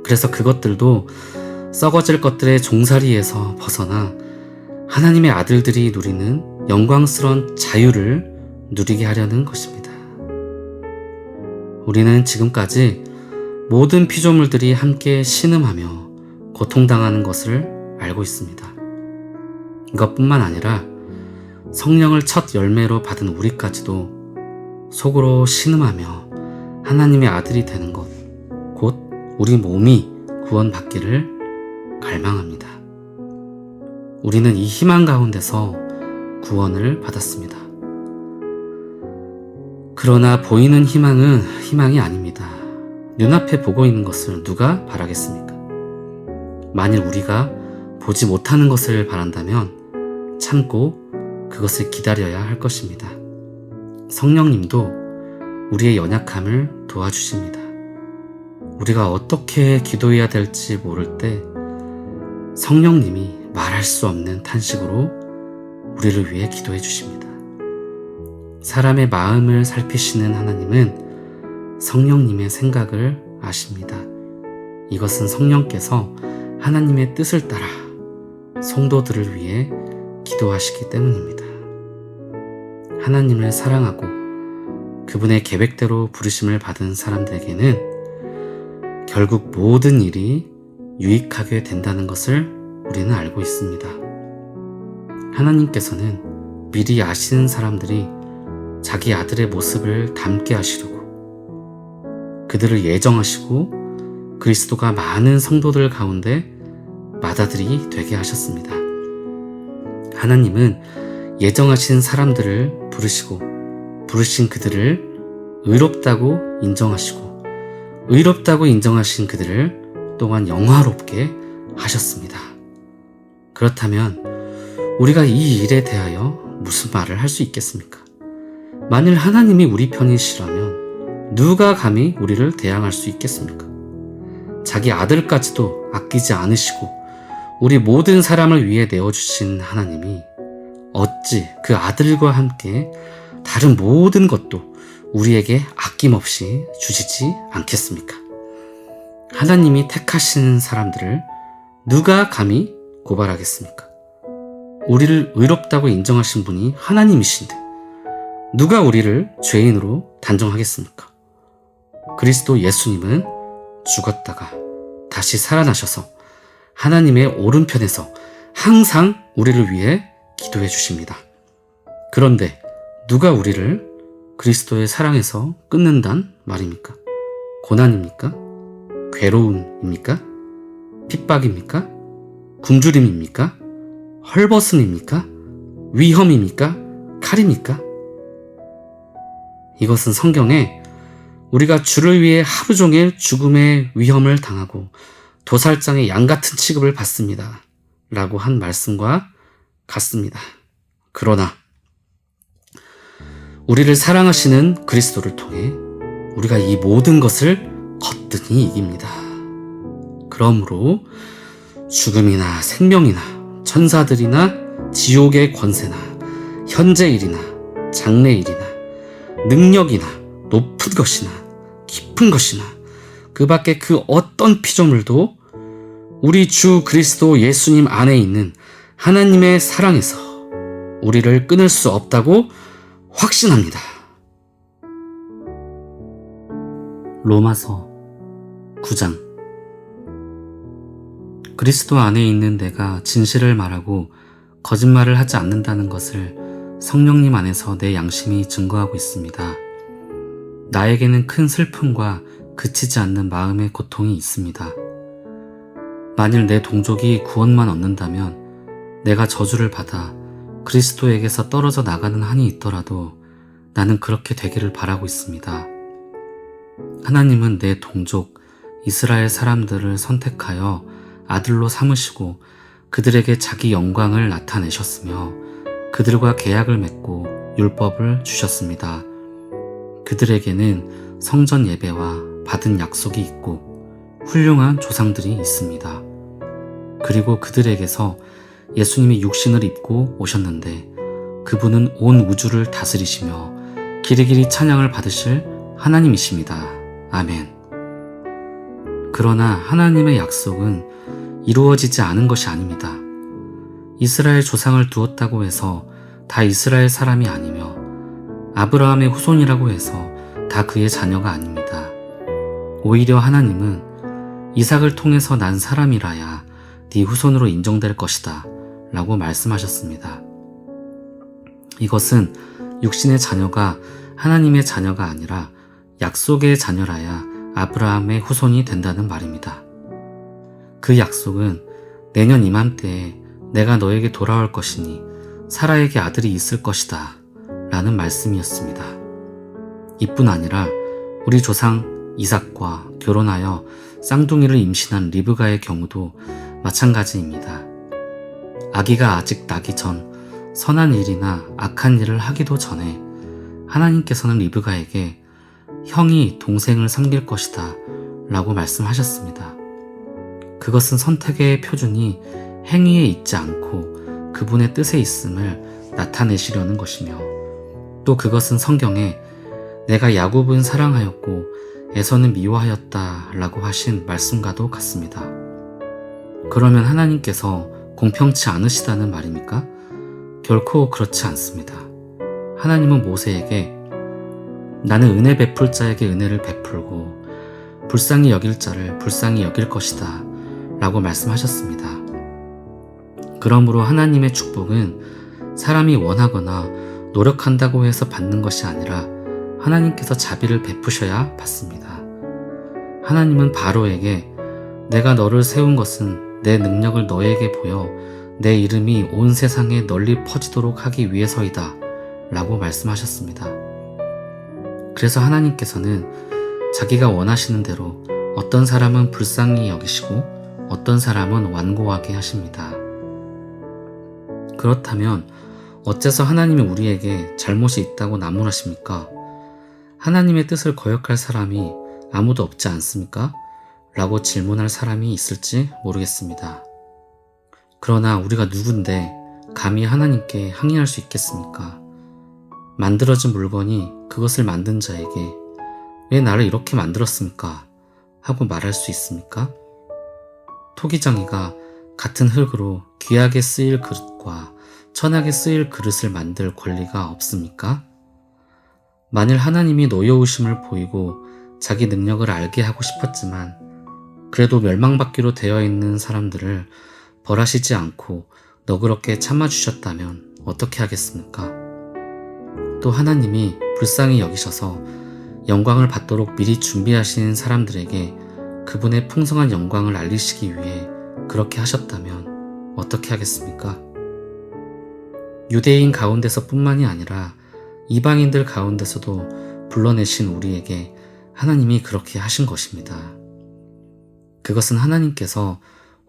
그래서 그것들도 썩어질 것들의 종살이에서 벗어나 하나님의 아들들이 누리는 영광스러운 자유를 누리게 하려는 것입니다. 우리는 지금까지 모든 피조물들이 함께 신음하며 고통당하는 것을 알고 있습니다. 이것뿐만 아니라 성령을 첫 열매로 받은 우리까지도 속으로 신음하며 하나님의 아들이 되는 것, 곧 우리 몸이 구원받기를 갈망합니다. 우리는 이 희망 가운데서 구원을 받았습니다. 그러나 보이는 희망은 희망이 아닙니다. 눈앞에 보고 있는 것을 누가 바라겠습니까? 만일 우리가 보지 못하는 것을 바란다면 참고 그것을 기다려야 할 것입니다. 성령님도 우리의 연약함을 도와주십니다. 우리가 어떻게 기도해야 될지 모를 때 성령님이 말할 수 없는 탄식으로 우리를 위해 기도해 주십니다. 사람의 마음을 살피시는 하나님은 성령님의 생각을 아십니다. 이것은 성령께서 하나님의 뜻을 따라 성도들을 위해 기도하시기 때문입니다. 하나님을 사랑하고 그분의 계획대로 부르심을 받은 사람들에게는 결국 모든 일이 유익하게 된다는 것을 우리는 알고 있습니다. 하나님께서는 미리 아시는 사람들이 자기 아들의 모습을 닮게 하시려고 그들을 예정하시고 그리스도가 많은 성도들 가운데 맏아들이 되게 하셨습니다. 하나님은 예정하신 사람들을 부르시고 부르신 그들을 의롭다고 인정하시고 의롭다고 인정하신 그들을 또한 영화롭게 하셨습니다. 그렇다면 우리가 이 일에 대하여 무슨 말을 할 수 있겠습니까? 만일 하나님이 우리 편이시라면 누가 감히 우리를 대항할 수 있겠습니까? 자기 아들까지도 아끼지 않으시고 우리 모든 사람을 위해 내어주신 하나님이 어찌 그 아들과 함께 다른 모든 것도 우리에게 아낌없이 주시지 않겠습니까? 하나님이 택하신 사람들을 누가 감히 고발하겠습니까? 우리를 의롭다고 인정하신 분이 하나님이신데 누가 우리를 죄인으로 단정하겠습니까? 그리스도 예수님은 죽었다가 다시 살아나셔서 하나님의 오른편에서 항상 우리를 위해 기도해 주십니다. 그런데 누가 우리를 그리스도의 사랑에서 끊는단 말입니까? 고난입니까? 괴로움입니까? 핍박입니까? 굶주림입니까? 헐벗음입니까? 위험입니까? 칼입니까? 이것은 성경에 우리가 주를 위해 하루 종일 죽음의 위험을 당하고 도살장의 양 같은 취급을 받습니다. 라고 한 말씀과 같습니다. 그러나 우리를 사랑하시는 그리스도를 통해 우리가 이 모든 것을 거뜬히 이깁니다. 그러므로 죽음이나 생명이나 천사들이나 지옥의 권세나 현재일이나 장래일이나 능력이나 높은 것이나 깊은 것이나 그 밖에 그 어떤 피조물도 우리 주 그리스도 예수님 안에 있는 하나님의 사랑에서 우리를 끊을 수 없다고 확신합니다. 로마서 9장. 그리스도 안에 있는 내가 진실을 말하고 거짓말을 하지 않는다는 것을 성령님 안에서 내 양심이 증거하고 있습니다. 나에게는 큰 슬픔과 그치지 않는 마음의 고통이 있습니다. 만일 내 동족이 구원만 얻는다면 내가 저주를 받아 그리스도에게서 떨어져 나가는 한이 있더라도 나는 그렇게 되기를 바라고 있습니다. 하나님은 내 동족 이스라엘 사람들을 선택하여 아들로 삼으시고 그들에게 자기 영광을 나타내셨으며 그들과 계약을 맺고 율법을 주셨습니다. 그들에게는 성전 예배와 받은 약속이 있고 훌륭한 조상들이 있습니다. 그리고 그들에게서 예수님이 육신을 입고 오셨는데 그분은 온 우주를 다스리시며 길이길이 찬양을 받으실 하나님이십니다. 아멘. 그러나 하나님의 약속은 이루어지지 않은 것이 아닙니다. 이스라엘 조상을 두었다고 해서 다 이스라엘 사람이 아니며 아브라함의 후손이라고 해서 다 그의 자녀가 아닙니다. 오히려 하나님은 이삭을 통해서 난 사람이라야 네 후손으로 인정될 것이다 라고 말씀하셨습니다. 이것은 육신의 자녀가 하나님의 자녀가 아니라 약속의 자녀라야 아브라함의 후손이 된다는 말입니다. 그 약속은 내년 이맘때에 내가 너에게 돌아올 것이니 사라에게 아들이 있을 것이다 라는 말씀이었습니다. 이뿐 아니라 우리 조상 이삭과 결혼하여 쌍둥이를 임신한 리브가의 경우도 마찬가지입니다. 아기가 아직 나기 전 선한 일이나 악한 일을 하기도 전에 하나님께서는 리브가에게 형이 동생을 섬길 것이다 라고 말씀하셨습니다. 그것은 선택의 표준이 행위에 있지 않고 그분의 뜻에 있음을 나타내시려는 것이며, 또 그것은 성경에 내가 야곱은 사랑하였고 에서는 미워하였다 라고 하신 말씀과도 같습니다. 그러면 하나님께서 공평치 않으시다는 말입니까? 결코 그렇지 않습니다. 하나님은 모세에게 나는 은혜 베풀 자에게 은혜를 베풀고 불쌍히 여길 자를 불쌍히 여길 것이다 라고 말씀하셨습니다. 그러므로 하나님의 축복은 사람이 원하거나 노력한다고 해서 받는 것이 아니라 하나님께서 자비를 베푸셔야 받습니다. 하나님은 바로에게 내가 너를 세운 것은 내 능력을 너에게 보여 내 이름이 온 세상에 널리 퍼지도록 하기 위해서이다 라고 말씀하셨습니다. 그래서 하나님께서는 자기가 원하시는 대로 어떤 사람은 불쌍히 여기시고 어떤 사람은 완고하게 하십니다. 그렇다면 어째서 하나님이 우리에게 잘못이 있다고 나무라십니까? 하나님의 뜻을 거역할 사람이 아무도 없지 않습니까? 라고 질문할 사람이 있을지 모르겠습니다. 그러나 우리가 누군데 감히 하나님께 항의할 수 있겠습니까? 만들어진 물건이 그것을 만든 자에게 왜 나를 이렇게 만들었습니까? 하고 말할 수 있습니까? 토기장이가 같은 흙으로 귀하게 쓰일 그릇과 천하게 쓰일 그릇을 만들 권리가 없습니까? 만일 하나님이 노여우심을 보이고 자기 능력을 알게 하고 싶었지만 그래도 멸망받기로 되어 있는 사람들을 벌하시지 않고 너그럽게 참아주셨다면 어떻게 하겠습니까? 또 하나님이 불쌍히 여기셔서 영광을 받도록 미리 준비하신 사람들에게 그분의 풍성한 영광을 알리시기 위해 그렇게 하셨다면 어떻게 하겠습니까? 유대인 가운데서 뿐만이 아니라 이방인들 가운데서도 불러내신 우리에게 하나님이 그렇게 하신 것입니다. 그것은 하나님께서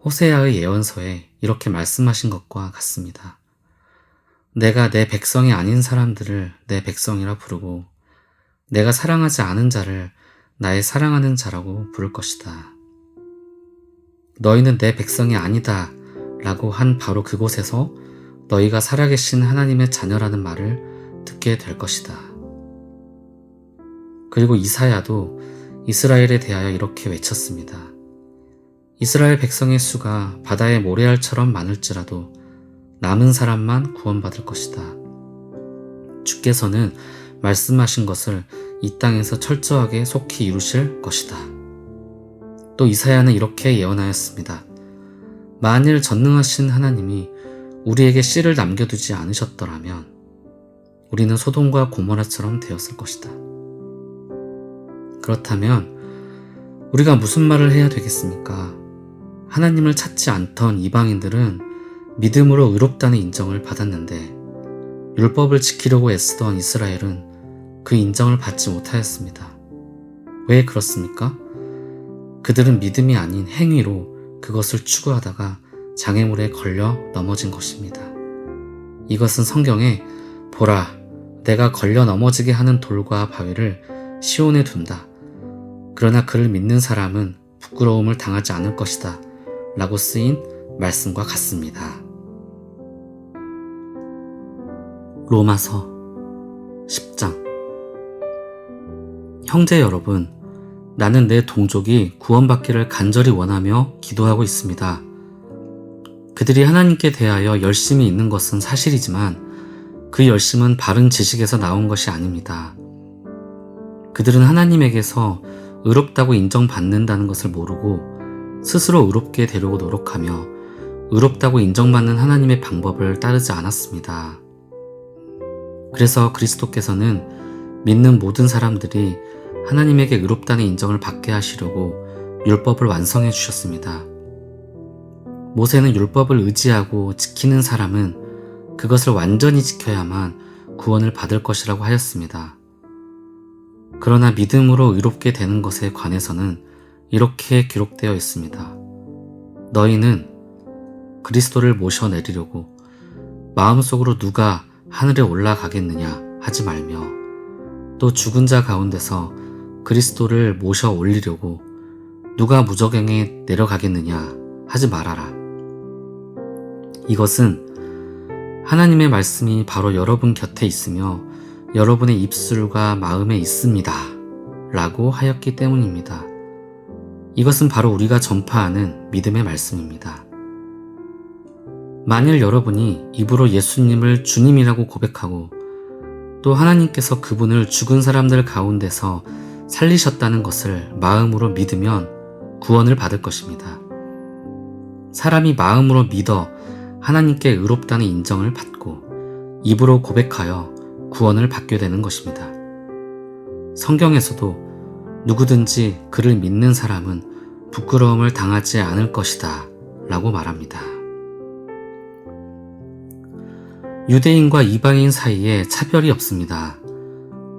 호세아의 예언서에 이렇게 말씀하신 것과 같습니다. 내가 내 백성이 아닌 사람들을 내 백성이라 부르고 내가 사랑하지 않은 자를 나의 사랑하는 자라고 부를 것이다. 너희는 내 백성이 아니다 라고 한 바로 그곳에서 너희가 살아계신 하나님의 자녀라는 말을 듣게 될 것이다. 그리고 이사야도 이스라엘에 대하여 이렇게 외쳤습니다. 이스라엘 백성의 수가 바다의 모래알처럼 많을지라도 남은 사람만 구원받을 것이다. 주께서는 말씀하신 것을 이 땅에서 철저하게 속히 이루실 것이다. 또 이사야는 이렇게 예언하였습니다. 만일 전능하신 하나님이 우리에게 씨를 남겨두지 않으셨더라면 우리는 소돔과 고모라처럼 되었을 것이다. 그렇다면 우리가 무슨 말을 해야 되겠습니까? 하나님을 찾지 않던 이방인들은 믿음으로 의롭다는 인정을 받았는데 율법을 지키려고 애쓰던 이스라엘은 그 인정을 받지 못하였습니다. 왜 그렇습니까? 그들은 믿음이 아닌 행위로 그것을 추구하다가 장애물에 걸려 넘어진 것입니다. 이것은 성경에 보라, 내가 걸려 넘어지게 하는 돌과 바위를 시온에 둔다. 그러나 그를 믿는 사람은 부끄러움을 당하지 않을 것이다. 라고 쓰인 말씀과 같습니다. 로마서 10장. 형제 여러분, 나는 내 동족이 구원받기를 간절히 원하며 기도하고 있습니다. 그들이 하나님께 대하여 열심이 있는 것은 사실이지만 그 열심은 바른 지식에서 나온 것이 아닙니다. 그들은 하나님에게서 의롭다고 인정받는다는 것을 모르고 스스로 의롭게 되려고 노력하며 의롭다고 인정받는 하나님의 방법을 따르지 않았습니다. 그래서 그리스도께서는 믿는 모든 사람들이 하나님에게 의롭다는 인정을 받게 하시려고 율법을 완성해 주셨습니다. 모세는 율법을 의지하고 지키는 사람은 그것을 완전히 지켜야만 구원을 받을 것이라고 하였습니다. 그러나 믿음으로 의롭게 되는 것에 관해서는 이렇게 기록되어 있습니다. 너희는 그리스도를 모셔내리려고 마음속으로 누가 하늘에 올라가겠느냐 하지 말며 또 죽은 자 가운데서 그리스도를 모셔 올리려고 누가 무저갱에 내려가겠느냐 하지 말아라. 이것은 하나님의 말씀이 바로 여러분 곁에 있으며 여러분의 입술과 마음에 있습니다 라고 하였기 때문입니다. 이것은 바로 우리가 전파하는 믿음의 말씀입니다. 만일 여러분이 입으로 예수님을 주님이라고 고백하고 또 하나님께서 그분을 죽은 사람들 가운데서 살리셨다는 것을 마음으로 믿으면 구원을 받을 것입니다. 사람이 마음으로 믿어 하나님께 의롭다는 인정을 받고 입으로 고백하여 구원을 받게 되는 것입니다. 성경에서도 누구든지 그를 믿는 사람은 부끄러움을 당하지 않을 것이다 라고 말합니다. 유대인과 이방인 사이에 차별이 없습니다.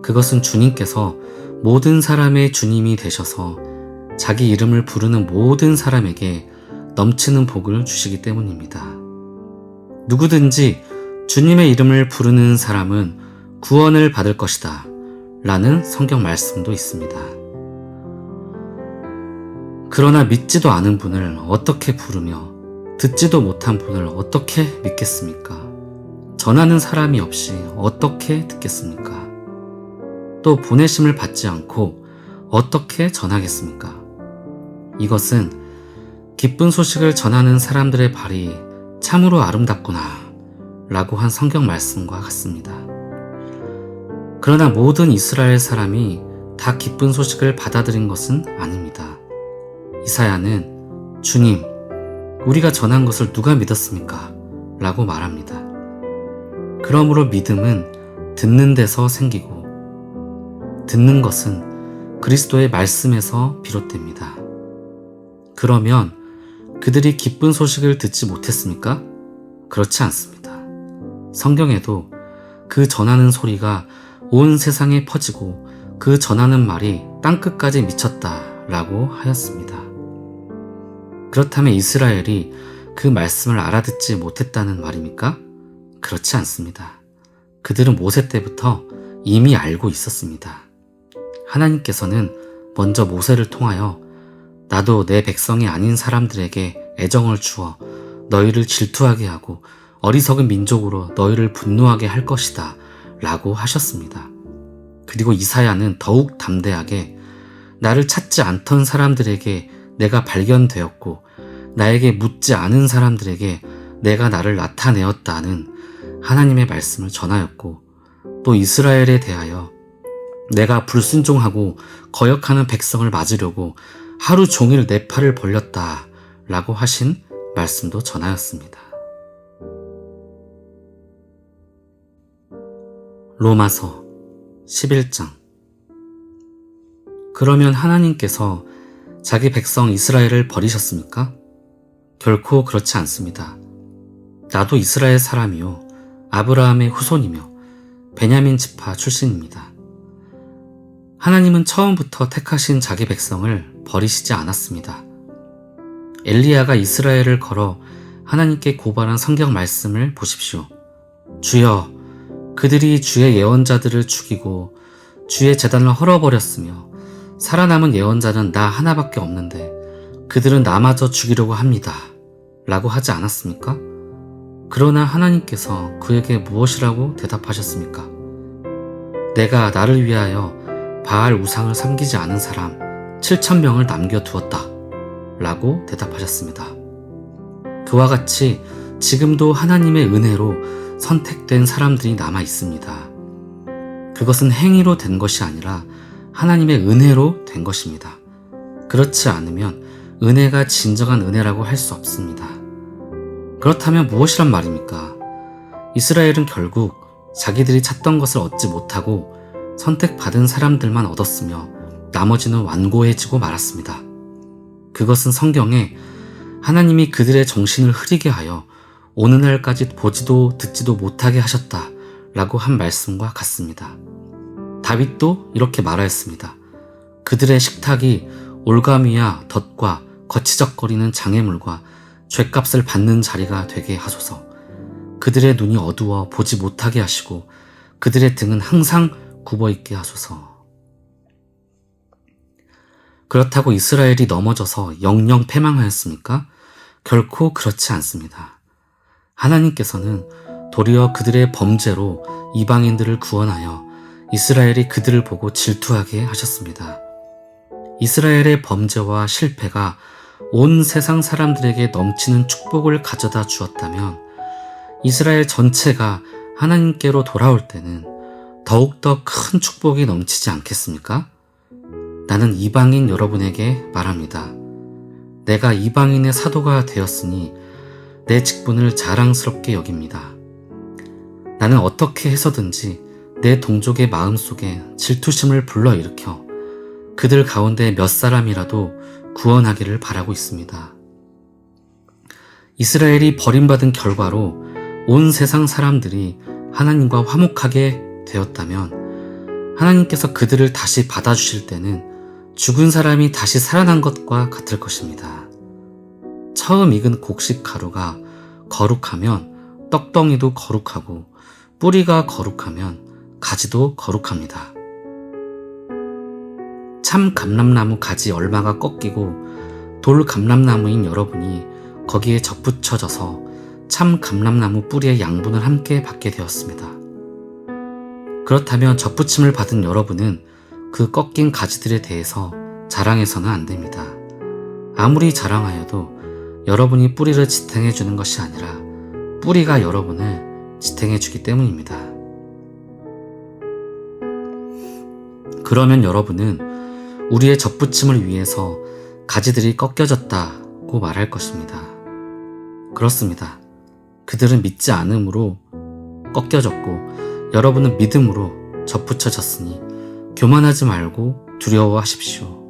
그것은 주님께서 모든 사람의 주님이 되셔서 자기 이름을 부르는 모든 사람에게 넘치는 복을 주시기 때문입니다. 누구든지 주님의 이름을 부르는 사람은 구원을 받을 것이다 라는 성경 말씀도 있습니다. 그러나 믿지도 않은 분을 어떻게 부르며 듣지도 못한 분을 어떻게 믿겠습니까? 전하는 사람이 없이 어떻게 듣겠습니까? 또 보내심을 받지 않고 어떻게 전하겠습니까? 이것은 기쁜 소식을 전하는 사람들의 발이 참으로 아름답구나 라고 한 성경 말씀과 같습니다. 그러나 모든 이스라엘 사람이 다 기쁜 소식을 받아들인 것은 아닙니다. 이사야는 주님, 우리가 전한 것을 누가 믿었습니까? 라고 말합니다. 그러므로 믿음은 듣는 데서 생기고 듣는 것은 그리스도의 말씀에서 비롯됩니다. 그러면 그들이 기쁜 소식을 듣지 못했습니까? 그렇지 않습니다. 성경에도 그 전하는 소리가 온 세상에 퍼지고 그 전하는 말이 땅끝까지 미쳤다 라고 하였습니다. 그렇다면 이스라엘이 그 말씀을 알아듣지 못했다는 말입니까? 그렇지 않습니다. 그들은 모세 때부터 이미 알고 있었습니다. 하나님께서는 먼저 모세를 통하여 나도 내 백성이 아닌 사람들에게 애정을 주어 너희를 질투하게 하고 어리석은 민족으로 너희를 분노하게 할 것이다 라고 하셨습니다. 그리고 이사야는 더욱 담대하게 나를 찾지 않던 사람들에게 내가 발견되었고 나에게 묻지 않은 사람들에게 내가 나를 나타내었다는 하나님의 말씀을 전하였고 또 이스라엘에 대하여 내가 불순종하고 거역하는 백성을 맞으려고 하루 종일 내 팔을 벌렸다 라고 하신 말씀도 전하였습니다. 로마서 11장. 그러면 하나님께서 자기 백성 이스라엘을 버리셨습니까? 결코 그렇지 않습니다. 나도 이스라엘 사람이요 아브라함의 후손이며 베냐민 지파 출신입니다. 하나님은 처음부터 택하신 자기 백성을 버리시지 않았습니다. 엘리야가 이스라엘을 걸어 하나님께 고발한 성경 말씀을 보십시오. 주여, 그들이 주의 예언자들을 죽이고 주의 제단을 헐어버렸으며 살아남은 예언자는 나 하나밖에 없는데 그들은 나마저 죽이려고 합니다. 라고 하지 않았습니까? 그러나 하나님께서 그에게 무엇이라고 대답하셨습니까? 내가 나를 위하여 바알 우상을 섬기지 않은 사람 7,000명을 남겨두었다. 라고 대답하셨습니다. 그와 같이 지금도 하나님의 은혜로 선택된 사람들이 남아 있습니다. 그것은 행위로 된 것이 아니라 하나님의 은혜로 된 것입니다. 그렇지 않으면 은혜가 진정한 은혜라고 할 수 없습니다. 그렇다면 무엇이란 말입니까? 이스라엘은 결국 자기들이 찾던 것을 얻지 못하고 선택받은 사람들만 얻었으며 나머지는 완고해지고 말았습니다. 그것은 성경에 하나님이 그들의 정신을 흐리게 하여 오늘날까지 보지도 듣지도 못하게 하셨다 라고 한 말씀과 같습니다. 다윗도 이렇게 말하였습니다. 그들의 식탁이 올가미와 덫과 거치적거리는 장애물과 죗값을 받는 자리가 되게 하소서. 그들의 눈이 어두워 보지 못하게 하시고 그들의 등은 항상 굽어있게 하소서. 그렇다고 이스라엘이 넘어져서 영영 패망하였습니까? 결코 그렇지 않습니다. 하나님께서는 도리어 그들의 범죄로 이방인들을 구원하여 이스라엘이 그들을 보고 질투하게 하셨습니다. 이스라엘의 범죄와 실패가 온 세상 사람들에게 넘치는 축복을 가져다 주었다면 이스라엘 전체가 하나님께로 돌아올 때는 더욱더 큰 축복이 넘치지 않겠습니까? 나는 이방인 여러분에게 말합니다. 내가 이방인의 사도가 되었으니 내 직분을 자랑스럽게 여깁니다. 나는 어떻게 해서든지 내 동족의 마음속에 질투심을 불러일으켜 그들 가운데 몇 사람이라도 구원하기를 바라고 있습니다. 이스라엘이 버림받은 결과로 온 세상 사람들이 하나님과 화목하게 되었다면 하나님께서 그들을 다시 받아주실 때는 죽은 사람이 다시 살아난 것과 같을 것입니다. 처음 익은 곡식 가루가 거룩하면 떡덩이도 거룩하고 뿌리가 거룩하면 가지도 거룩합니다. 참 감람나무 가지 얼마가 꺾이고 돌 감람나무인 여러분이 거기에 접붙여져서 참 감람나무 뿌리의 양분을 함께 받게 되었습니다. 그렇다면 접붙임을 받은 여러분은 그 꺾인 가지들에 대해서 자랑해서는 안 됩니다. 아무리 자랑하여도 여러분이 뿌리를 지탱해 주는 것이 아니라 뿌리가 여러분을 지탱해 주기 때문입니다. 그러면 여러분은 우리의 접붙임을 위해서 가지들이 꺾여졌다고 말할 것입니다. 그렇습니다. 그들은 믿지 않음으로 꺾여졌고 여러분은 믿음으로 접붙여졌으니 교만하지 말고 두려워하십시오.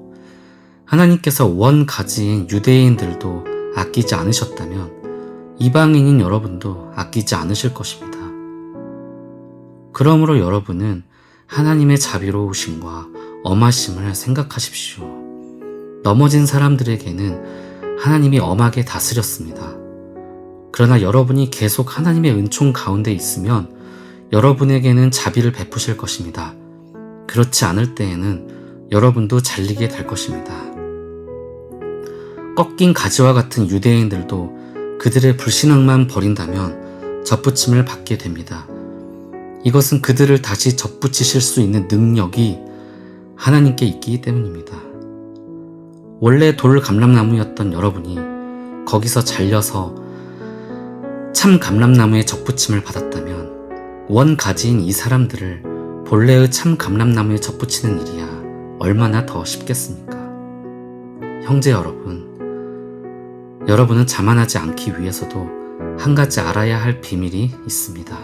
하나님께서 원 가지인 유대인들도 아끼지 않으셨다면 이방인인 여러분도 아끼지 않으실 것입니다. 그러므로 여러분은 하나님의 자비로우심과 엄하심을 생각하십시오. 넘어진 사람들에게는 하나님이 엄하게 다스렸습니다. 그러나 여러분이 계속 하나님의 은총 가운데 있으면 여러분에게는 자비를 베푸실 것입니다. 그렇지 않을 때에는 여러분도 잘리게 될 것입니다. 꺾인 가지와 같은 유대인들도 그들의 불신앙만 버린다면 접붙임을 받게 됩니다. 이것은 그들을 다시 접붙이실 수 있는 능력이 하나님께 있기 때문입니다. 원래 돌 감람나무였던 여러분이 거기서 잘려서 참 감람나무의 접붙임을 받았다면 원 가지인 이 사람들을 본래의 참 감람나무에 접붙이는 일이야 얼마나 더 쉽겠습니까? 형제 여러분은 자만하지 않기 위해서도 한 가지 알아야 할 비밀이 있습니다.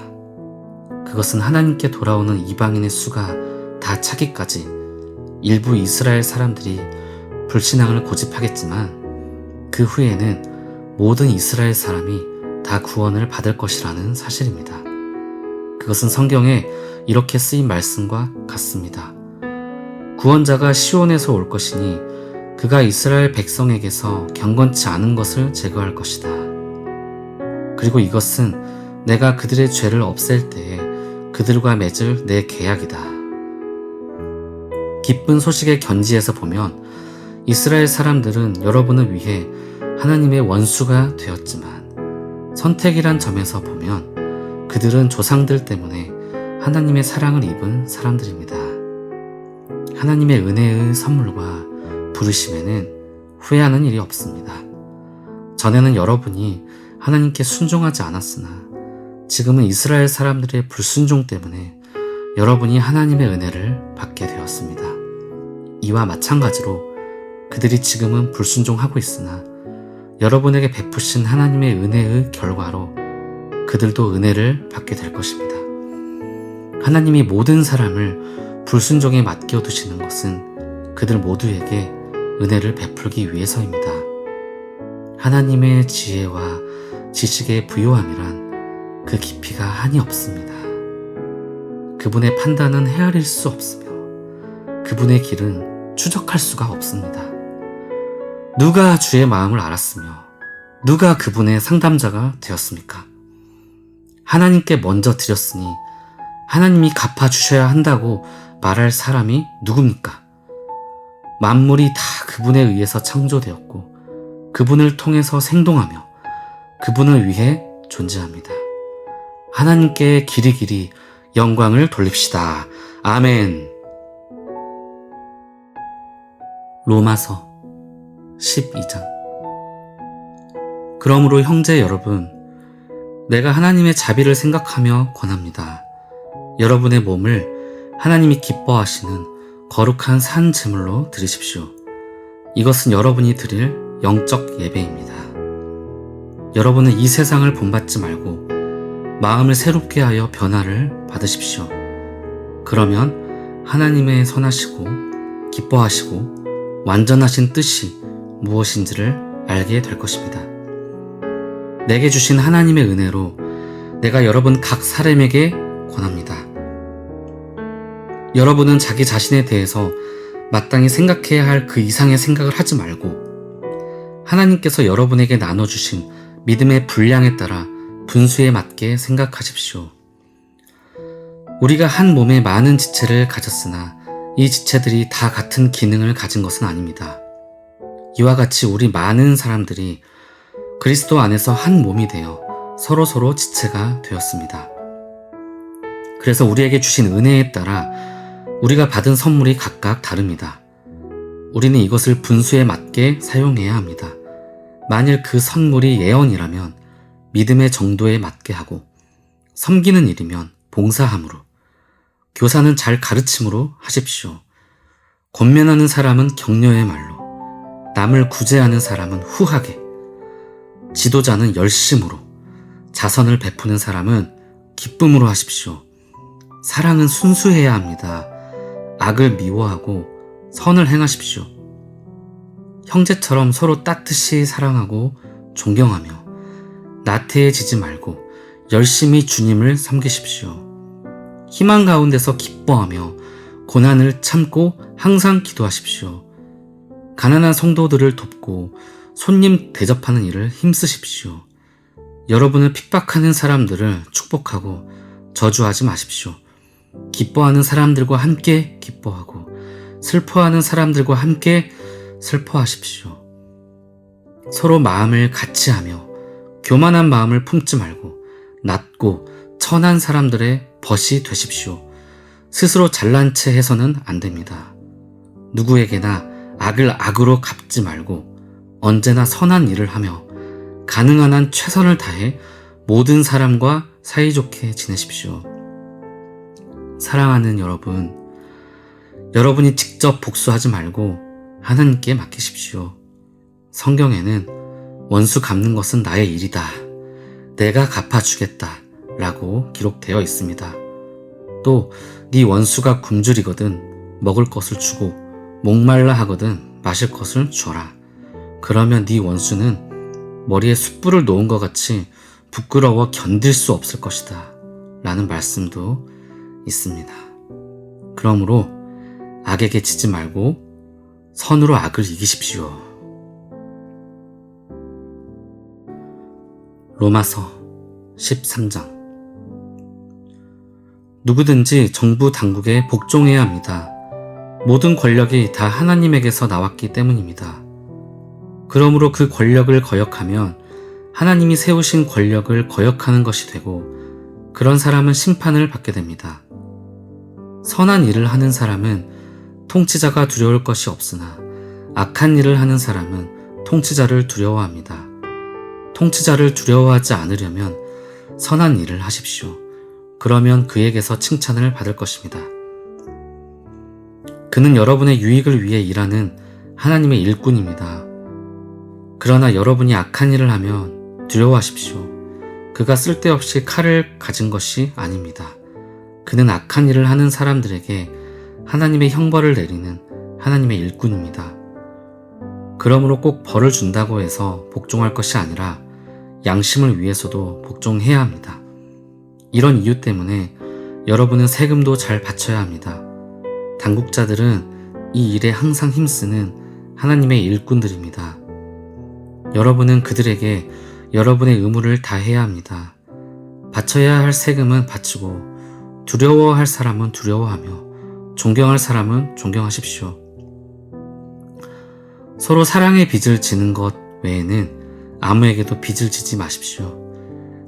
그것은 하나님께 돌아오는 이방인의 수가 다 차기까지 일부 이스라엘 사람들이 불신앙을 고집하겠지만 그 후에는 모든 이스라엘 사람이 다 구원을 받을 것이라는 사실입니다. 그것은 성경에 이렇게 쓰인 말씀과 같습니다. 구원자가 시온에서 올 것이니 그가 이스라엘 백성에게서 경건치 않은 것을 제거할 것이다. 그리고 이것은 내가 그들의 죄를 없앨 때에 그들과 맺을 내 계약이다. 기쁜 소식의 견지에서 보면 이스라엘 사람들은 여러분을 위해 하나님의 원수가 되었지만 선택이란 점에서 보면 그들은 조상들 때문에 하나님의 사랑을 입은 사람들입니다. 하나님의 은혜의 선물과 부르심에는 후회하는 일이 없습니다. 전에는 여러분이 하나님께 순종하지 않았으나 지금은 이스라엘 사람들의 불순종 때문에 여러분이 하나님의 은혜를 받게 되었습니다. 이와 마찬가지로 그들이 지금은 불순종하고 있으나 여러분에게 베푸신 하나님의 은혜의 결과로 그들도 은혜를 받게 될 것입니다. 하나님이 모든 사람을 불순종에 맡겨두시는 것은 그들 모두에게 은혜를 베풀기 위해서입니다. 하나님의 지혜와 지식의 부요함이란 그 깊이가 한이 없습니다. 그분의 판단은 헤아릴 수 없으며 그분의 길은 추적할 수가 없습니다. 누가 주의 마음을 알았으며 누가 그분의 상담자가 되었습니까? 하나님께 먼저 드렸으니 하나님이 갚아주셔야 한다고 말할 사람이 누굽니까? 만물이 다 그분에 의해서 창조되었고 그분을 통해서 생동하며 그분을 위해 존재합니다. 하나님께 길이 영광을 돌립시다. 아멘. 로마서 12장. 그러므로 형제 여러분, 내가 하나님의 자비를 생각하며 권합니다. 여러분의 몸을 하나님이 기뻐하시는 거룩한 산 제물로 드리십시오. 이것은 여러분이 드릴 영적 예배입니다. 여러분은 이 세상을 본받지 말고 마음을 새롭게 하여 변화를 받으십시오. 그러면 하나님의 선하시고 기뻐하시고 완전하신 뜻이 무엇인지를 알게 될 것입니다. 내게 주신 하나님의 은혜로 내가 여러분 각 사람에게 권합니다. 여러분은 자기 자신에 대해서 마땅히 생각해야 할 그 이상의 생각을 하지 말고 하나님께서 여러분에게 나눠주신 믿음의 분량에 따라 분수에 맞게 생각하십시오. 우리가 한 몸에 많은 지체를 가졌으나 이 지체들이 다 같은 기능을 가진 것은 아닙니다. 이와 같이 우리 많은 사람들이 그리스도 안에서 한 몸이 되어 서로 지체가 되었습니다. 그래서 우리에게 주신 은혜에 따라 우리가 받은 선물이 각각 다릅니다. 우리는 이것을 분수에 맞게 사용해야 합니다. 만일 그 선물이 예언이라면 믿음의 정도에 맞게 하고, 섬기는 일이면 봉사함으로, 교사는 잘 가르침으로 하십시오. 권면하는 사람은 격려의 말로, 남을 구제하는 사람은 후하게, 지도자는 열심으로, 자선을 베푸는 사람은 기쁨으로 하십시오. 사랑은 순수해야 합니다. 악을 미워하고 선을 행하십시오. 형제처럼 서로 따뜻이 사랑하고 존경하며 나태해지지 말고 열심히 주님을 섬기십시오. 희망 가운데서 기뻐하며 고난을 참고 항상 기도하십시오. 가난한 성도들을 돕고 손님 대접하는 일을 힘쓰십시오. 여러분을 핍박하는 사람들을 축복하고 저주하지 마십시오. 기뻐하는 사람들과 함께 기뻐하고 슬퍼하는 사람들과 함께 슬퍼하십시오. 서로 마음을 같이 하며 교만한 마음을 품지 말고 낮고 천한 사람들의 벗이 되십시오. 스스로 잘난 체 해서는 안 됩니다. 누구에게나 악을 악으로 갚지 말고 언제나 선한 일을 하며 가능한 한 최선을 다해 모든 사람과 사이좋게 지내십시오. 사랑하는 여러분, 여러분이 직접 복수하지 말고 하나님께 맡기십시오. 성경에는 원수 갚는 것은 나의 일이다. 내가 갚아주겠다. 라고 기록되어 있습니다. 또 네 원수가 굶주리거든 먹을 것을 주고 목말라 하거든 마실 것을 주어라. 그러면 네 원수는 머리에 숯불을 놓은 것 같이 부끄러워 견딜 수 없을 것이다. 라는 말씀도 있습니다. 그러므로 악에게 지지 말고 선으로 악을 이기십시오. 로마서 13장. 누구든지 정부 당국에 복종해야 합니다. 모든 권력이 다 하나님에게서 나왔기 때문입니다. 그러므로 그 권력을 거역하면 하나님이 세우신 권력을 거역하는 것이 되고 그런 사람은 심판을 받게 됩니다. 선한 일을 하는 사람은 통치자가 두려울 것이 없으나 악한 일을 하는 사람은 통치자를 두려워합니다. 통치자를 두려워하지 않으려면 선한 일을 하십시오. 그러면 그에게서 칭찬을 받을 것입니다. 그는 여러분의 유익을 위해 일하는 하나님의 일꾼입니다. 그러나 여러분이 악한 일을 하면 두려워하십시오. 그가 쓸데없이 칼을 가진 것이 아닙니다. 그는 악한 일을 하는 사람들에게 하나님의 형벌을 내리는 하나님의 일꾼입니다. 그러므로 꼭 벌을 준다고 해서 복종할 것이 아니라 양심을 위해서도 복종해야 합니다. 이런 이유 때문에 여러분은 세금도 잘 바쳐야 합니다. 당국자들은 이 일에 항상 힘쓰는 하나님의 일꾼들입니다. 여러분은 그들에게 여러분의 의무를 다해야 합니다. 바쳐야 할 세금은 바치고 두려워할 사람은 두려워하며 존경할 사람은 존경하십시오. 서로 사랑의 빚을 지는 것 외에는 아무에게도 빚을 지지 마십시오.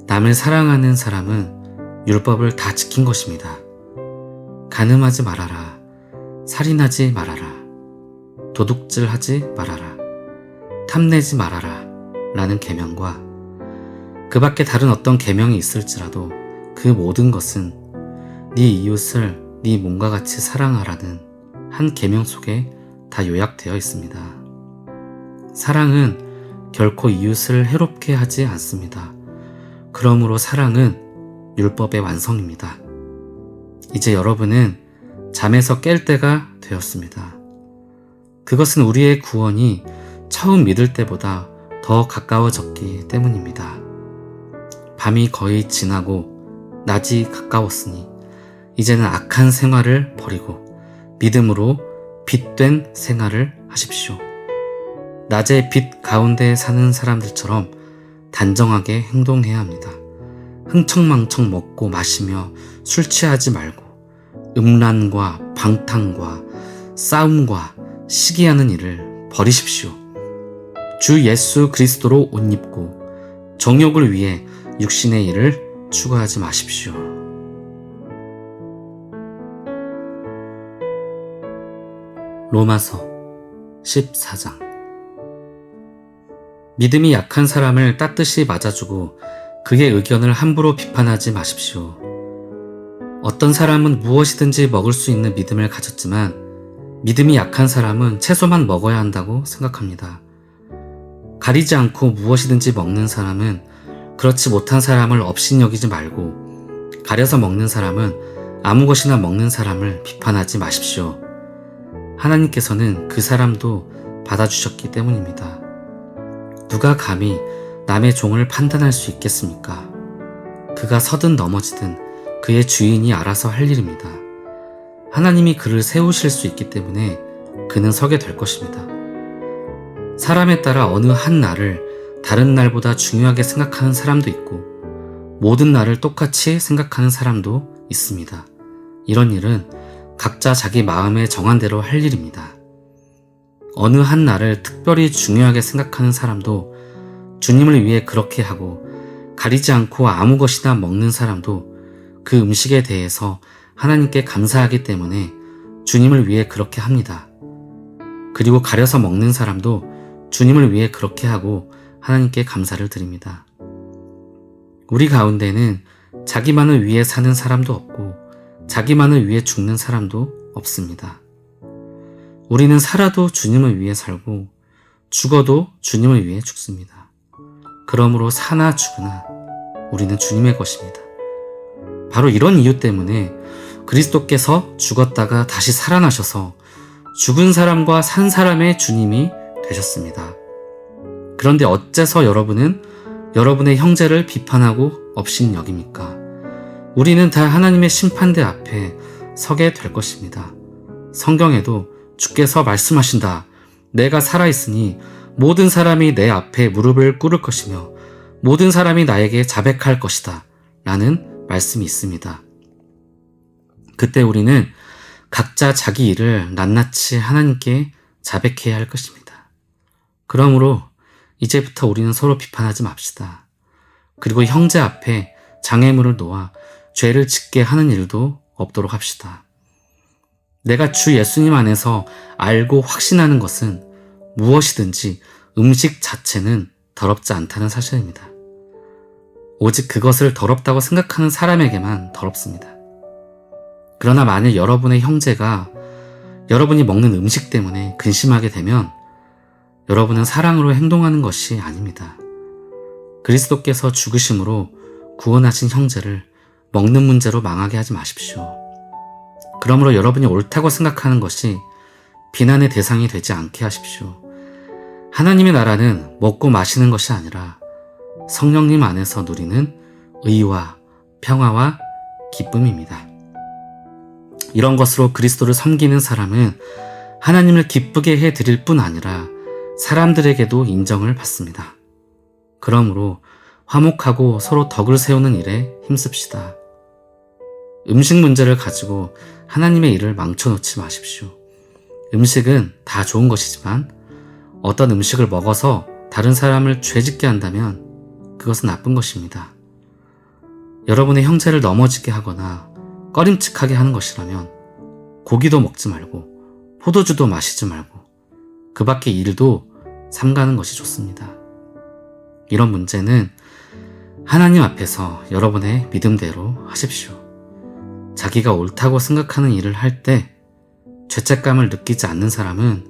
남을 사랑하는 사람은 율법을 다 지킨 것입니다. 간음하지 말아라. 살인하지 말아라. 도둑질하지 말아라. 탐내지 말아라. 라는 계명과 그 밖에 다른 어떤 계명이 있을지라도 그 모든 것은 네 이웃을 네 몸과 같이 사랑하라는 한 계명 속에 다 요약되어 있습니다. 사랑은 결코 이웃을 해롭게 하지 않습니다. 그러므로 사랑은 율법의 완성입니다. 이제 여러분은 잠에서 깰 때가 되었습니다. 그것은 우리의 구원이 처음 믿을 때보다 더 가까워졌기 때문입니다. 밤이 거의 지나고 낮이 가까웠으니 이제는 악한 생활을 버리고 믿음으로 빛된 생활을 하십시오. 낮의 빛 가운데 사는 사람들처럼 단정하게 행동해야 합니다. 흥청망청 먹고 마시며 술 취하지 말고 음란과 방탕과 싸움과 시기하는 일을 버리십시오. 주 예수 그리스도로 옷 입고 정욕을 위해 육신의 일을 추구하지 마십시오. 로마서 14장. 믿음이 약한 사람을 따뜻이 맞아주고 그의 의견을 함부로 비판하지 마십시오. 어떤 사람은 무엇이든지 먹을 수 있는 믿음을 가졌지만 믿음이 약한 사람은 채소만 먹어야 한다고 생각합니다. 가리지 않고 무엇이든지 먹는 사람은 그렇지 못한 사람을 업신여기지 말고 가려서 먹는 사람은 아무 것이나 먹는 사람을 비판하지 마십시오. 하나님께서는 그 사람도 받아주셨기 때문입니다. 누가 감히 남의 종을 판단할 수 있겠습니까? 그가 서든 넘어지든 그의 주인이 알아서 할 일입니다. 하나님이 그를 세우실 수 있기 때문에 그는 서게 될 것입니다. 사람에 따라 어느 한 날을 다른 날보다 중요하게 생각하는 사람도 있고 모든 날을 똑같이 생각하는 사람도 있습니다. 이런 일은 각자 자기 마음에 정한 대로 할 일입니다. 어느 한 날을 특별히 중요하게 생각하는 사람도 주님을 위해 그렇게 하고 가리지 않고 아무 것이나 먹는 사람도 그 음식에 대해서 하나님께 감사하기 때문에 주님을 위해 그렇게 합니다. 그리고 가려서 먹는 사람도 주님을 위해 그렇게 하고 하나님께 감사를 드립니다. 우리 가운데는 자기만을 위해 사는 사람도 없고 자기만을 위해 죽는 사람도 없습니다. 우리는 살아도 주님을 위해 살고 죽어도 주님을 위해 죽습니다. 그러므로 사나 죽으나 우리는 주님의 것입니다. 바로 이런 이유 때문에 그리스도께서 죽었다가 다시 살아나셔서 죽은 사람과 산 사람의 주님이 되셨습니다. 그런데 어째서 여러분은 여러분의 형제를 비판하고 업신여깁니까? 우리는 다 하나님의 심판대 앞에 서게 될 것입니다. 성경에도 주께서 말씀하신다. 내가 살아있으니 모든 사람이 내 앞에 무릎을 꿇을 것이며 모든 사람이 나에게 자백할 것이다. 라는 말씀이 있습니다. 그때 우리는 각자 자기 일을 낱낱이 하나님께 자백해야 할 것입니다. 그러므로 이제부터 우리는 서로 비판하지 맙시다. 그리고 형제 앞에 장애물을 놓아 죄를 짓게 하는 일도 없도록 합시다. 내가 주 예수님 안에서 알고 확신하는 것은 무엇이든지 음식 자체는 더럽지 않다는 사실입니다. 오직 그것을 더럽다고 생각하는 사람에게만 더럽습니다. 그러나 만일 여러분의 형제가 여러분이 먹는 음식 때문에 근심하게 되면 여러분은 사랑으로 행동하는 것이 아닙니다. 그리스도께서 죽으심으로 구원하신 형제를 먹는 문제로 망하게 하지 마십시오. 그러므로 여러분이 옳다고 생각하는 것이 비난의 대상이 되지 않게 하십시오. 하나님의 나라는 먹고 마시는 것이 아니라 성령님 안에서 누리는 의와 평화와 기쁨입니다. 이런 것으로 그리스도를 섬기는 사람은 하나님을 기쁘게 해드릴 뿐 아니라 사람들에게도 인정을 받습니다. 그러므로 화목하고 서로 덕을 세우는 일에 힘씁시다. 음식 문제를 가지고 하나님의 일을 망쳐놓지 마십시오. 음식은 다 좋은 것이지만 어떤 음식을 먹어서 다른 사람을 죄짓게 한다면 그것은 나쁜 것입니다. 여러분의 형제를 넘어지게 하거나 꺼림칙하게 하는 것이라면 고기도 먹지 말고 포도주도 마시지 말고 그 밖의 일도 삼가는 것이 좋습니다. 이런 문제는 하나님 앞에서 여러분의 믿음대로 하십시오. 자기가 옳다고 생각하는 일을 할 때 죄책감을 느끼지 않는 사람은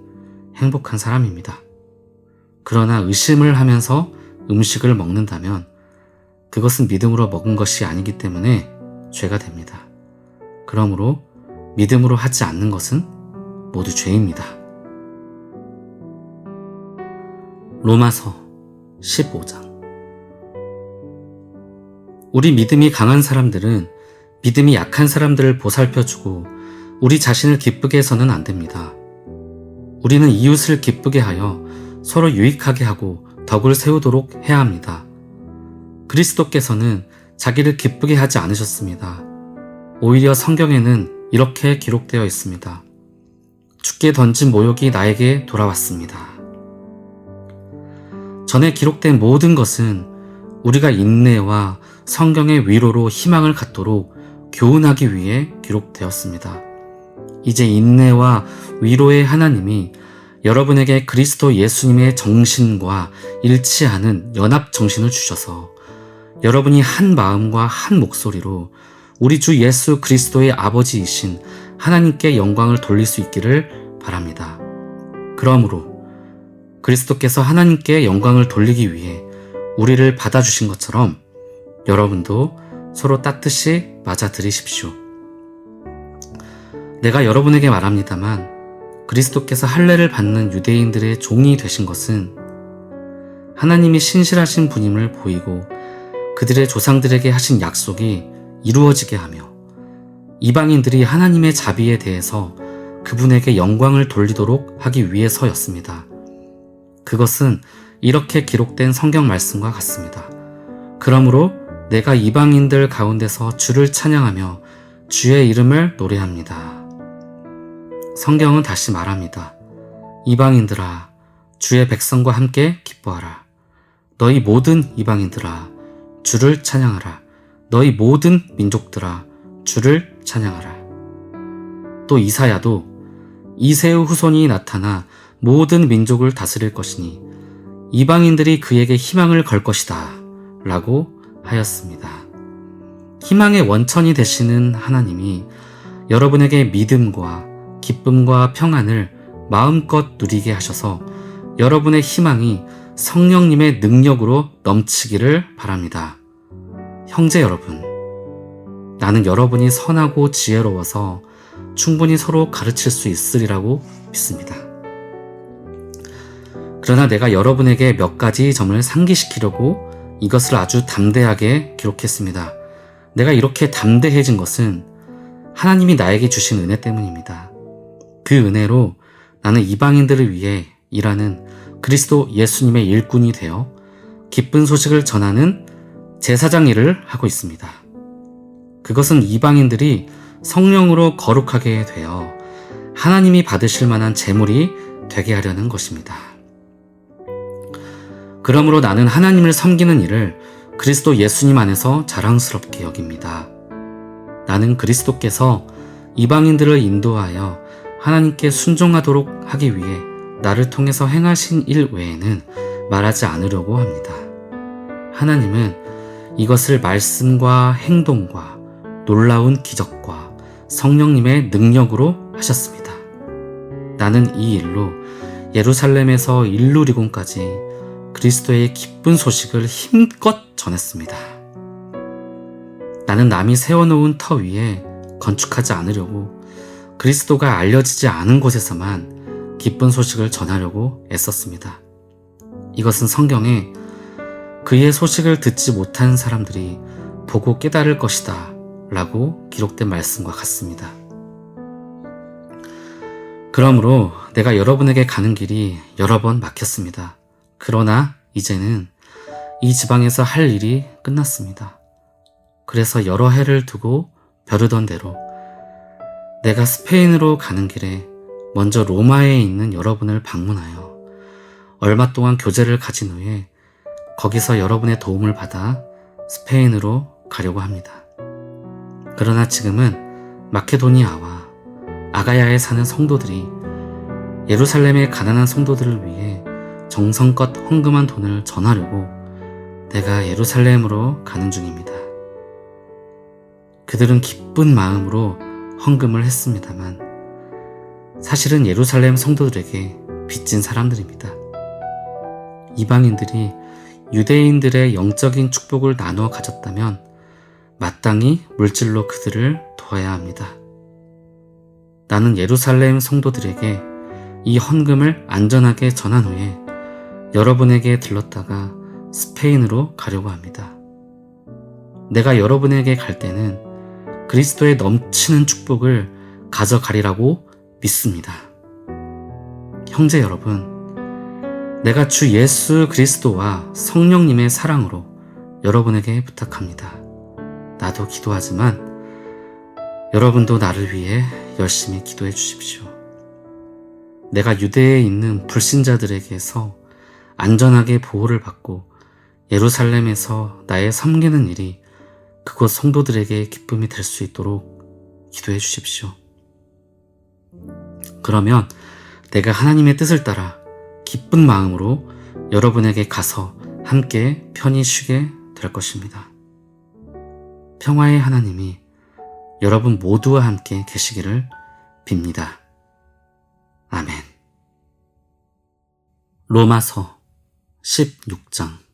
행복한 사람입니다. 그러나 의심을 하면서 음식을 먹는다면 그것은 믿음으로 먹은 것이 아니기 때문에 죄가 됩니다. 그러므로 믿음으로 하지 않는 것은 모두 죄입니다. 로마서 15장. 우리 믿음이 강한 사람들은 믿음이 약한 사람들을 보살펴주고 우리 자신을 기쁘게 해서는 안 됩니다. 우리는 이웃을 기쁘게 하여 서로 유익하게 하고 덕을 세우도록 해야 합니다. 그리스도께서는 자기를 기쁘게 하지 않으셨습니다. 오히려 성경에는 이렇게 기록되어 있습니다. 주께 던진 모욕이 나에게 돌아왔습니다. 전에 기록된 모든 것은 우리가 인내와 성경의 위로로 희망을 갖도록 교훈하기 위해 기록되었습니다. 이제 인내와 위로의 하나님이 여러분에게 그리스도 예수님의 정신과 일치하는 연합 정신을 주셔서 여러분이 한 마음과 한 목소리로 우리 주 예수 그리스도의 아버지이신 하나님께 영광을 돌릴 수 있기를 바랍니다. 그러므로 그리스도께서 하나님께 영광을 돌리기 위해 우리를 받아주신 것처럼 여러분도 서로 따뜻이 맞아들이십시오. 내가 여러분에게 말합니다만 그리스도께서 할례를 받는 유대인들의 종이 되신 것은 하나님이 신실하신 분임을 보이고 그들의 조상들에게 하신 약속이 이루어지게 하며 이방인들이 하나님의 자비에 대해서 그분에게 영광을 돌리도록 하기 위해서였습니다. 그것은 이렇게 기록된 성경 말씀과 같습니다. 그러므로 내가 이방인들 가운데서 주를 찬양하며 주의 이름을 노래합니다. 성경은 다시 말합니다. 이방인들아, 주의 백성과 함께 기뻐하라. 너희 모든 이방인들아, 주를 찬양하라. 너희 모든 민족들아, 주를 찬양하라. 또 이사야도 이새의 후손이 나타나 모든 민족을 다스릴 것이니 이방인들이 그에게 희망을 걸 것이다 라고 하였습니다. 희망의 원천이 되시는 하나님이 여러분에게 믿음과 기쁨과 평안을 마음껏 누리게 하셔서 여러분의 희망이 성령님의 능력으로 넘치기를 바랍니다. 형제 여러분, 나는 여러분이 선하고 지혜로워서 충분히 서로 가르칠 수 있으리라고 믿습니다. 그러나 내가 여러분에게 몇 가지 점을 상기시키려고 이것을 아주 담대하게 기록했습니다. 내가 이렇게 담대해진 것은 하나님이 나에게 주신 은혜 때문입니다. 그 은혜로 나는 이방인들을 위해 일하는 그리스도 예수님의 일꾼이 되어 기쁜 소식을 전하는 제사장 일을 하고 있습니다. 그것은 이방인들이 성령으로 거룩하게 되어 하나님이 받으실 만한 제물이 되게 하려는 것입니다. 그러므로 나는 하나님을 섬기는 일을 그리스도 예수님 안에서 자랑스럽게 여깁니다. 나는 그리스도께서 이방인들을 인도하여 하나님께 순종하도록 하기 위해 나를 통해서 행하신 일 외에는 말하지 않으려고 합니다. 하나님은 이것을 말씀과 행동과 놀라운 기적과 성령님의 능력으로 하셨습니다. 나는 이 일로 예루살렘에서 일루리곤까지 그리스도의 기쁜 소식을 힘껏 전했습니다. 나는 남이 세워놓은 터 위에 건축하지 않으려고 그리스도가 알려지지 않은 곳에서만 기쁜 소식을 전하려고 애썼습니다. 이것은 성경에 그의 소식을 듣지 못한 사람들이 보고 깨달을 것이다 라고 기록된 말씀과 같습니다. 그러므로 내가 여러분에게 가는 길이 여러 번 막혔습니다. 그러나 이제는 이 지방에서 할 일이 끝났습니다. 그래서 여러 해를 두고 벼르던 대로 내가 스페인으로 가는 길에 먼저 로마에 있는 여러분을 방문하여 얼마 동안 교제를 가진 후에 거기서 여러분의 도움을 받아 스페인으로 가려고 합니다. 그러나 지금은 마케도니아와 아가야에 사는 성도들이 예루살렘의 가난한 성도들을 위해 정성껏 헌금한 돈을 전하려고 내가 예루살렘으로 가는 중입니다. 그들은 기쁜 마음으로 헌금을 했습니다만 사실은 예루살렘 성도들에게 빚진 사람들입니다. 이방인들이 유대인들의 영적인 축복을 나누어 가졌다면 마땅히 물질로 그들을 도와야 합니다. 나는 예루살렘 성도들에게 이 헌금을 안전하게 전한 후에 여러분에게 들렀다가 스페인으로 가려고 합니다. 내가 여러분에게 갈 때는 그리스도의 넘치는 축복을 가져가리라고 믿습니다. 형제 여러분, 내가 주 예수 그리스도와 성령님의 사랑으로 여러분에게 부탁합니다. 나도 기도하지만 여러분도 나를 위해 열심히 기도해 주십시오. 내가 유대에 있는 불신자들에게서 안전하게 보호를 받고 예루살렘에서 나의 섬기는 일이 그곳 성도들에게 기쁨이 될 수 있도록 기도해 주십시오. 그러면 내가 하나님의 뜻을 따라 기쁜 마음으로 여러분에게 가서 함께 편히 쉬게 될 것입니다. 평화의 하나님이 여러분 모두와 함께 계시기를 빕니다. 아멘. 로마서 16장.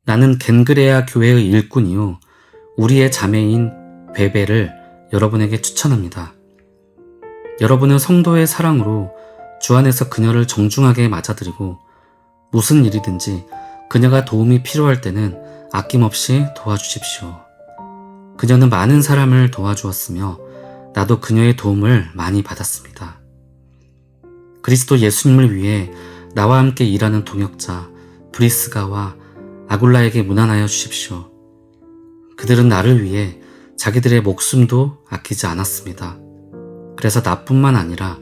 나는 겐그레아 교회의 일꾼이요 우리의 자매인 베베를 여러분에게 추천합니다. 여러분은 성도의 사랑으로 주 안에서 그녀를 정중하게 맞아들이고 무슨 일이든지 그녀가 도움이 필요할 때는 아낌없이 도와주십시오. 그녀는 많은 사람을 도와주었으며 나도 그녀의 도움을 많이 받았습니다. 그리스도 예수님을 위해 나와 함께 일하는 동역자 브리스가와 아굴라에게 문안하여 주십시오. 그들은 나를 위해 자기들의 목숨도 아끼지 않았습니다. 그래서 나뿐만 아니라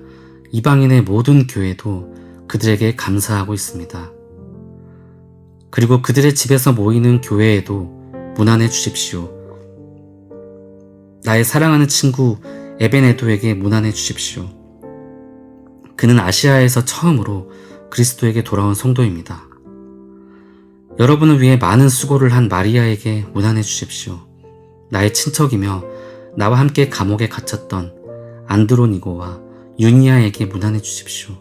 이방인의 모든 교회도 그들에게 감사하고 있습니다. 그리고 그들의 집에서 모이는 교회에도 문안해 주십시오. 나의 사랑하는 친구 에베네도에게 문안해 주십시오. 그는 아시아에서 처음으로 그리스도에게 돌아온 성도입니다. 여러분을 위해 많은 수고를 한 마리아에게 문안해 주십시오. 나의 친척이며 나와 함께 감옥에 갇혔던 안드로니고와 유니아에게 문안해 주십시오.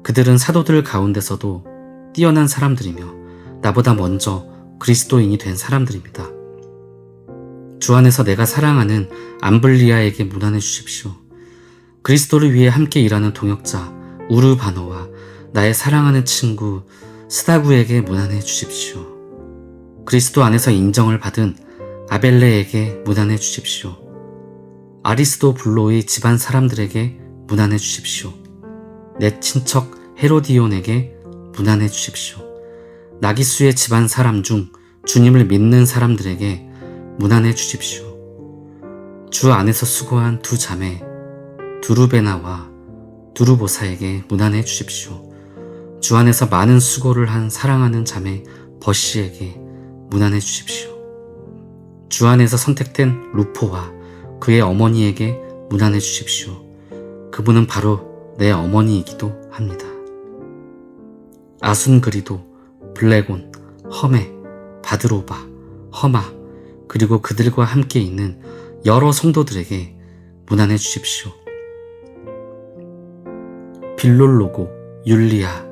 그들은 사도들 가운데서도 뛰어난 사람들이며 나보다 먼저 그리스도인이 된 사람들입니다. 주 안에서 내가 사랑하는 암블리아에게 문안해 주십시오. 그리스도를 위해 함께 일하는 동역자 우르바노와 나의 사랑하는 친구 스다구에게 문안해 주십시오. 그리스도 안에서 인정을 받은 아벨레에게 문안해 주십시오. 아리스도 블로의 집안 사람들에게 문안해 주십시오. 내 친척 헤로디온에게 문안해 주십시오. 나기수의 집안 사람 중 주님을 믿는 사람들에게 문안해 주십시오. 주 안에서 수고한 두 자매 두루베나와 두루보사에게 문안해 주십시오. 주 안에서 많은 수고를 한 사랑하는 자매 버시에게 문안해 주십시오. 주 안에서 선택된 루포와 그의 어머니에게 문안해 주십시오. 그분은 바로 내 어머니이기도 합니다. 아순그리도, 블레곤, 험에, 바드로바, 허마, 그리고 그들과 함께 있는 여러 성도들에게 문안해 주십시오. 빌롤로고, 율리아,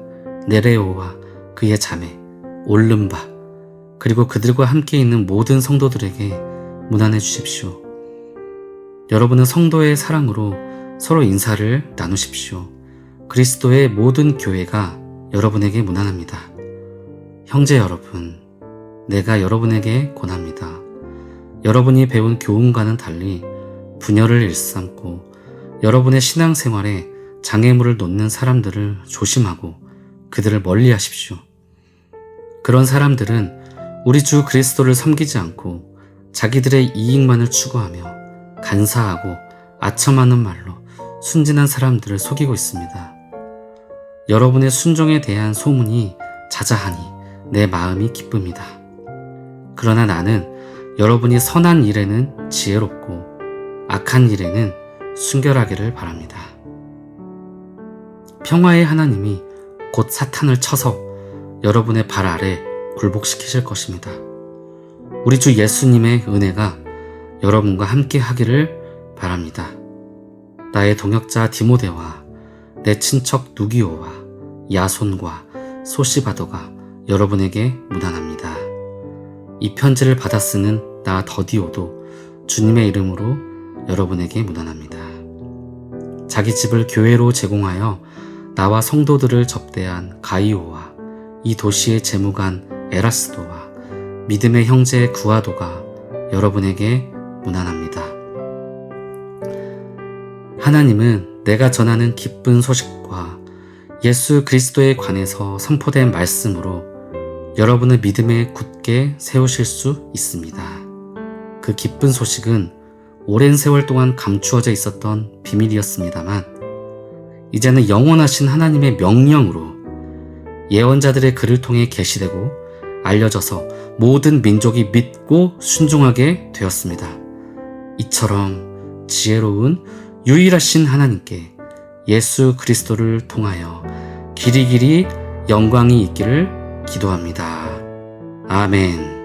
네레오와 그의 자매, 올름바, 그리고 그들과 함께 있는 모든 성도들에게 문안해 주십시오. 여러분은 성도의 사랑으로 서로 인사를 나누십시오. 그리스도의 모든 교회가 여러분에게 문안합니다. 형제 여러분, 내가 여러분에게 권합니다. 여러분이 배운 교훈과는 달리 분열을 일삼고 여러분의 신앙생활에 장애물을 놓는 사람들을 조심하고 그들을 멀리 하십시오. 그런 사람들은 우리 주 그리스도를 섬기지 않고 자기들의 이익만을 추구하며 간사하고 아첨하는 말로 순진한 사람들을 속이고 있습니다. 여러분의 순종에 대한 소문이 자자하니 내 마음이 기쁩니다. 그러나 나는 여러분이 선한 일에는 지혜롭고 악한 일에는 순결하기를 바랍니다. 평화의 하나님이 곧 사탄을 쳐서 여러분의 발 아래 굴복시키실 것입니다. 우리 주 예수님의 은혜가 여러분과 함께 하기를 바랍니다. 나의 동역자 디모데와 내 친척 누기오와 야손과 소시바더가 여러분에게 문안합니다. 이 편지를 받아 쓰는 나 더디오도 주님의 이름으로 여러분에게 문안합니다. 자기 집을 교회로 제공하여 나와 성도들을 접대한 가이오와 이 도시의 재무관 에라스도와 믿음의 형제 구아도가 여러분에게 문안합니다. 하나님은 내가 전하는 기쁜 소식과 예수 그리스도에 관해서 선포된 말씀으로 여러분의 믿음에 굳게 세우실 수 있습니다. 그 기쁜 소식은 오랜 세월 동안 감추어져 있었던 비밀이었습니다만 이제는 영원하신 하나님의 명령으로 예언자들의 글을 통해 계시되고 알려져서 모든 민족이 믿고 순종하게 되었습니다. 이처럼 지혜로운 유일하신 하나님께 예수 그리스도를 통하여 길이길이 영광이 있기를 기도합니다. 아멘.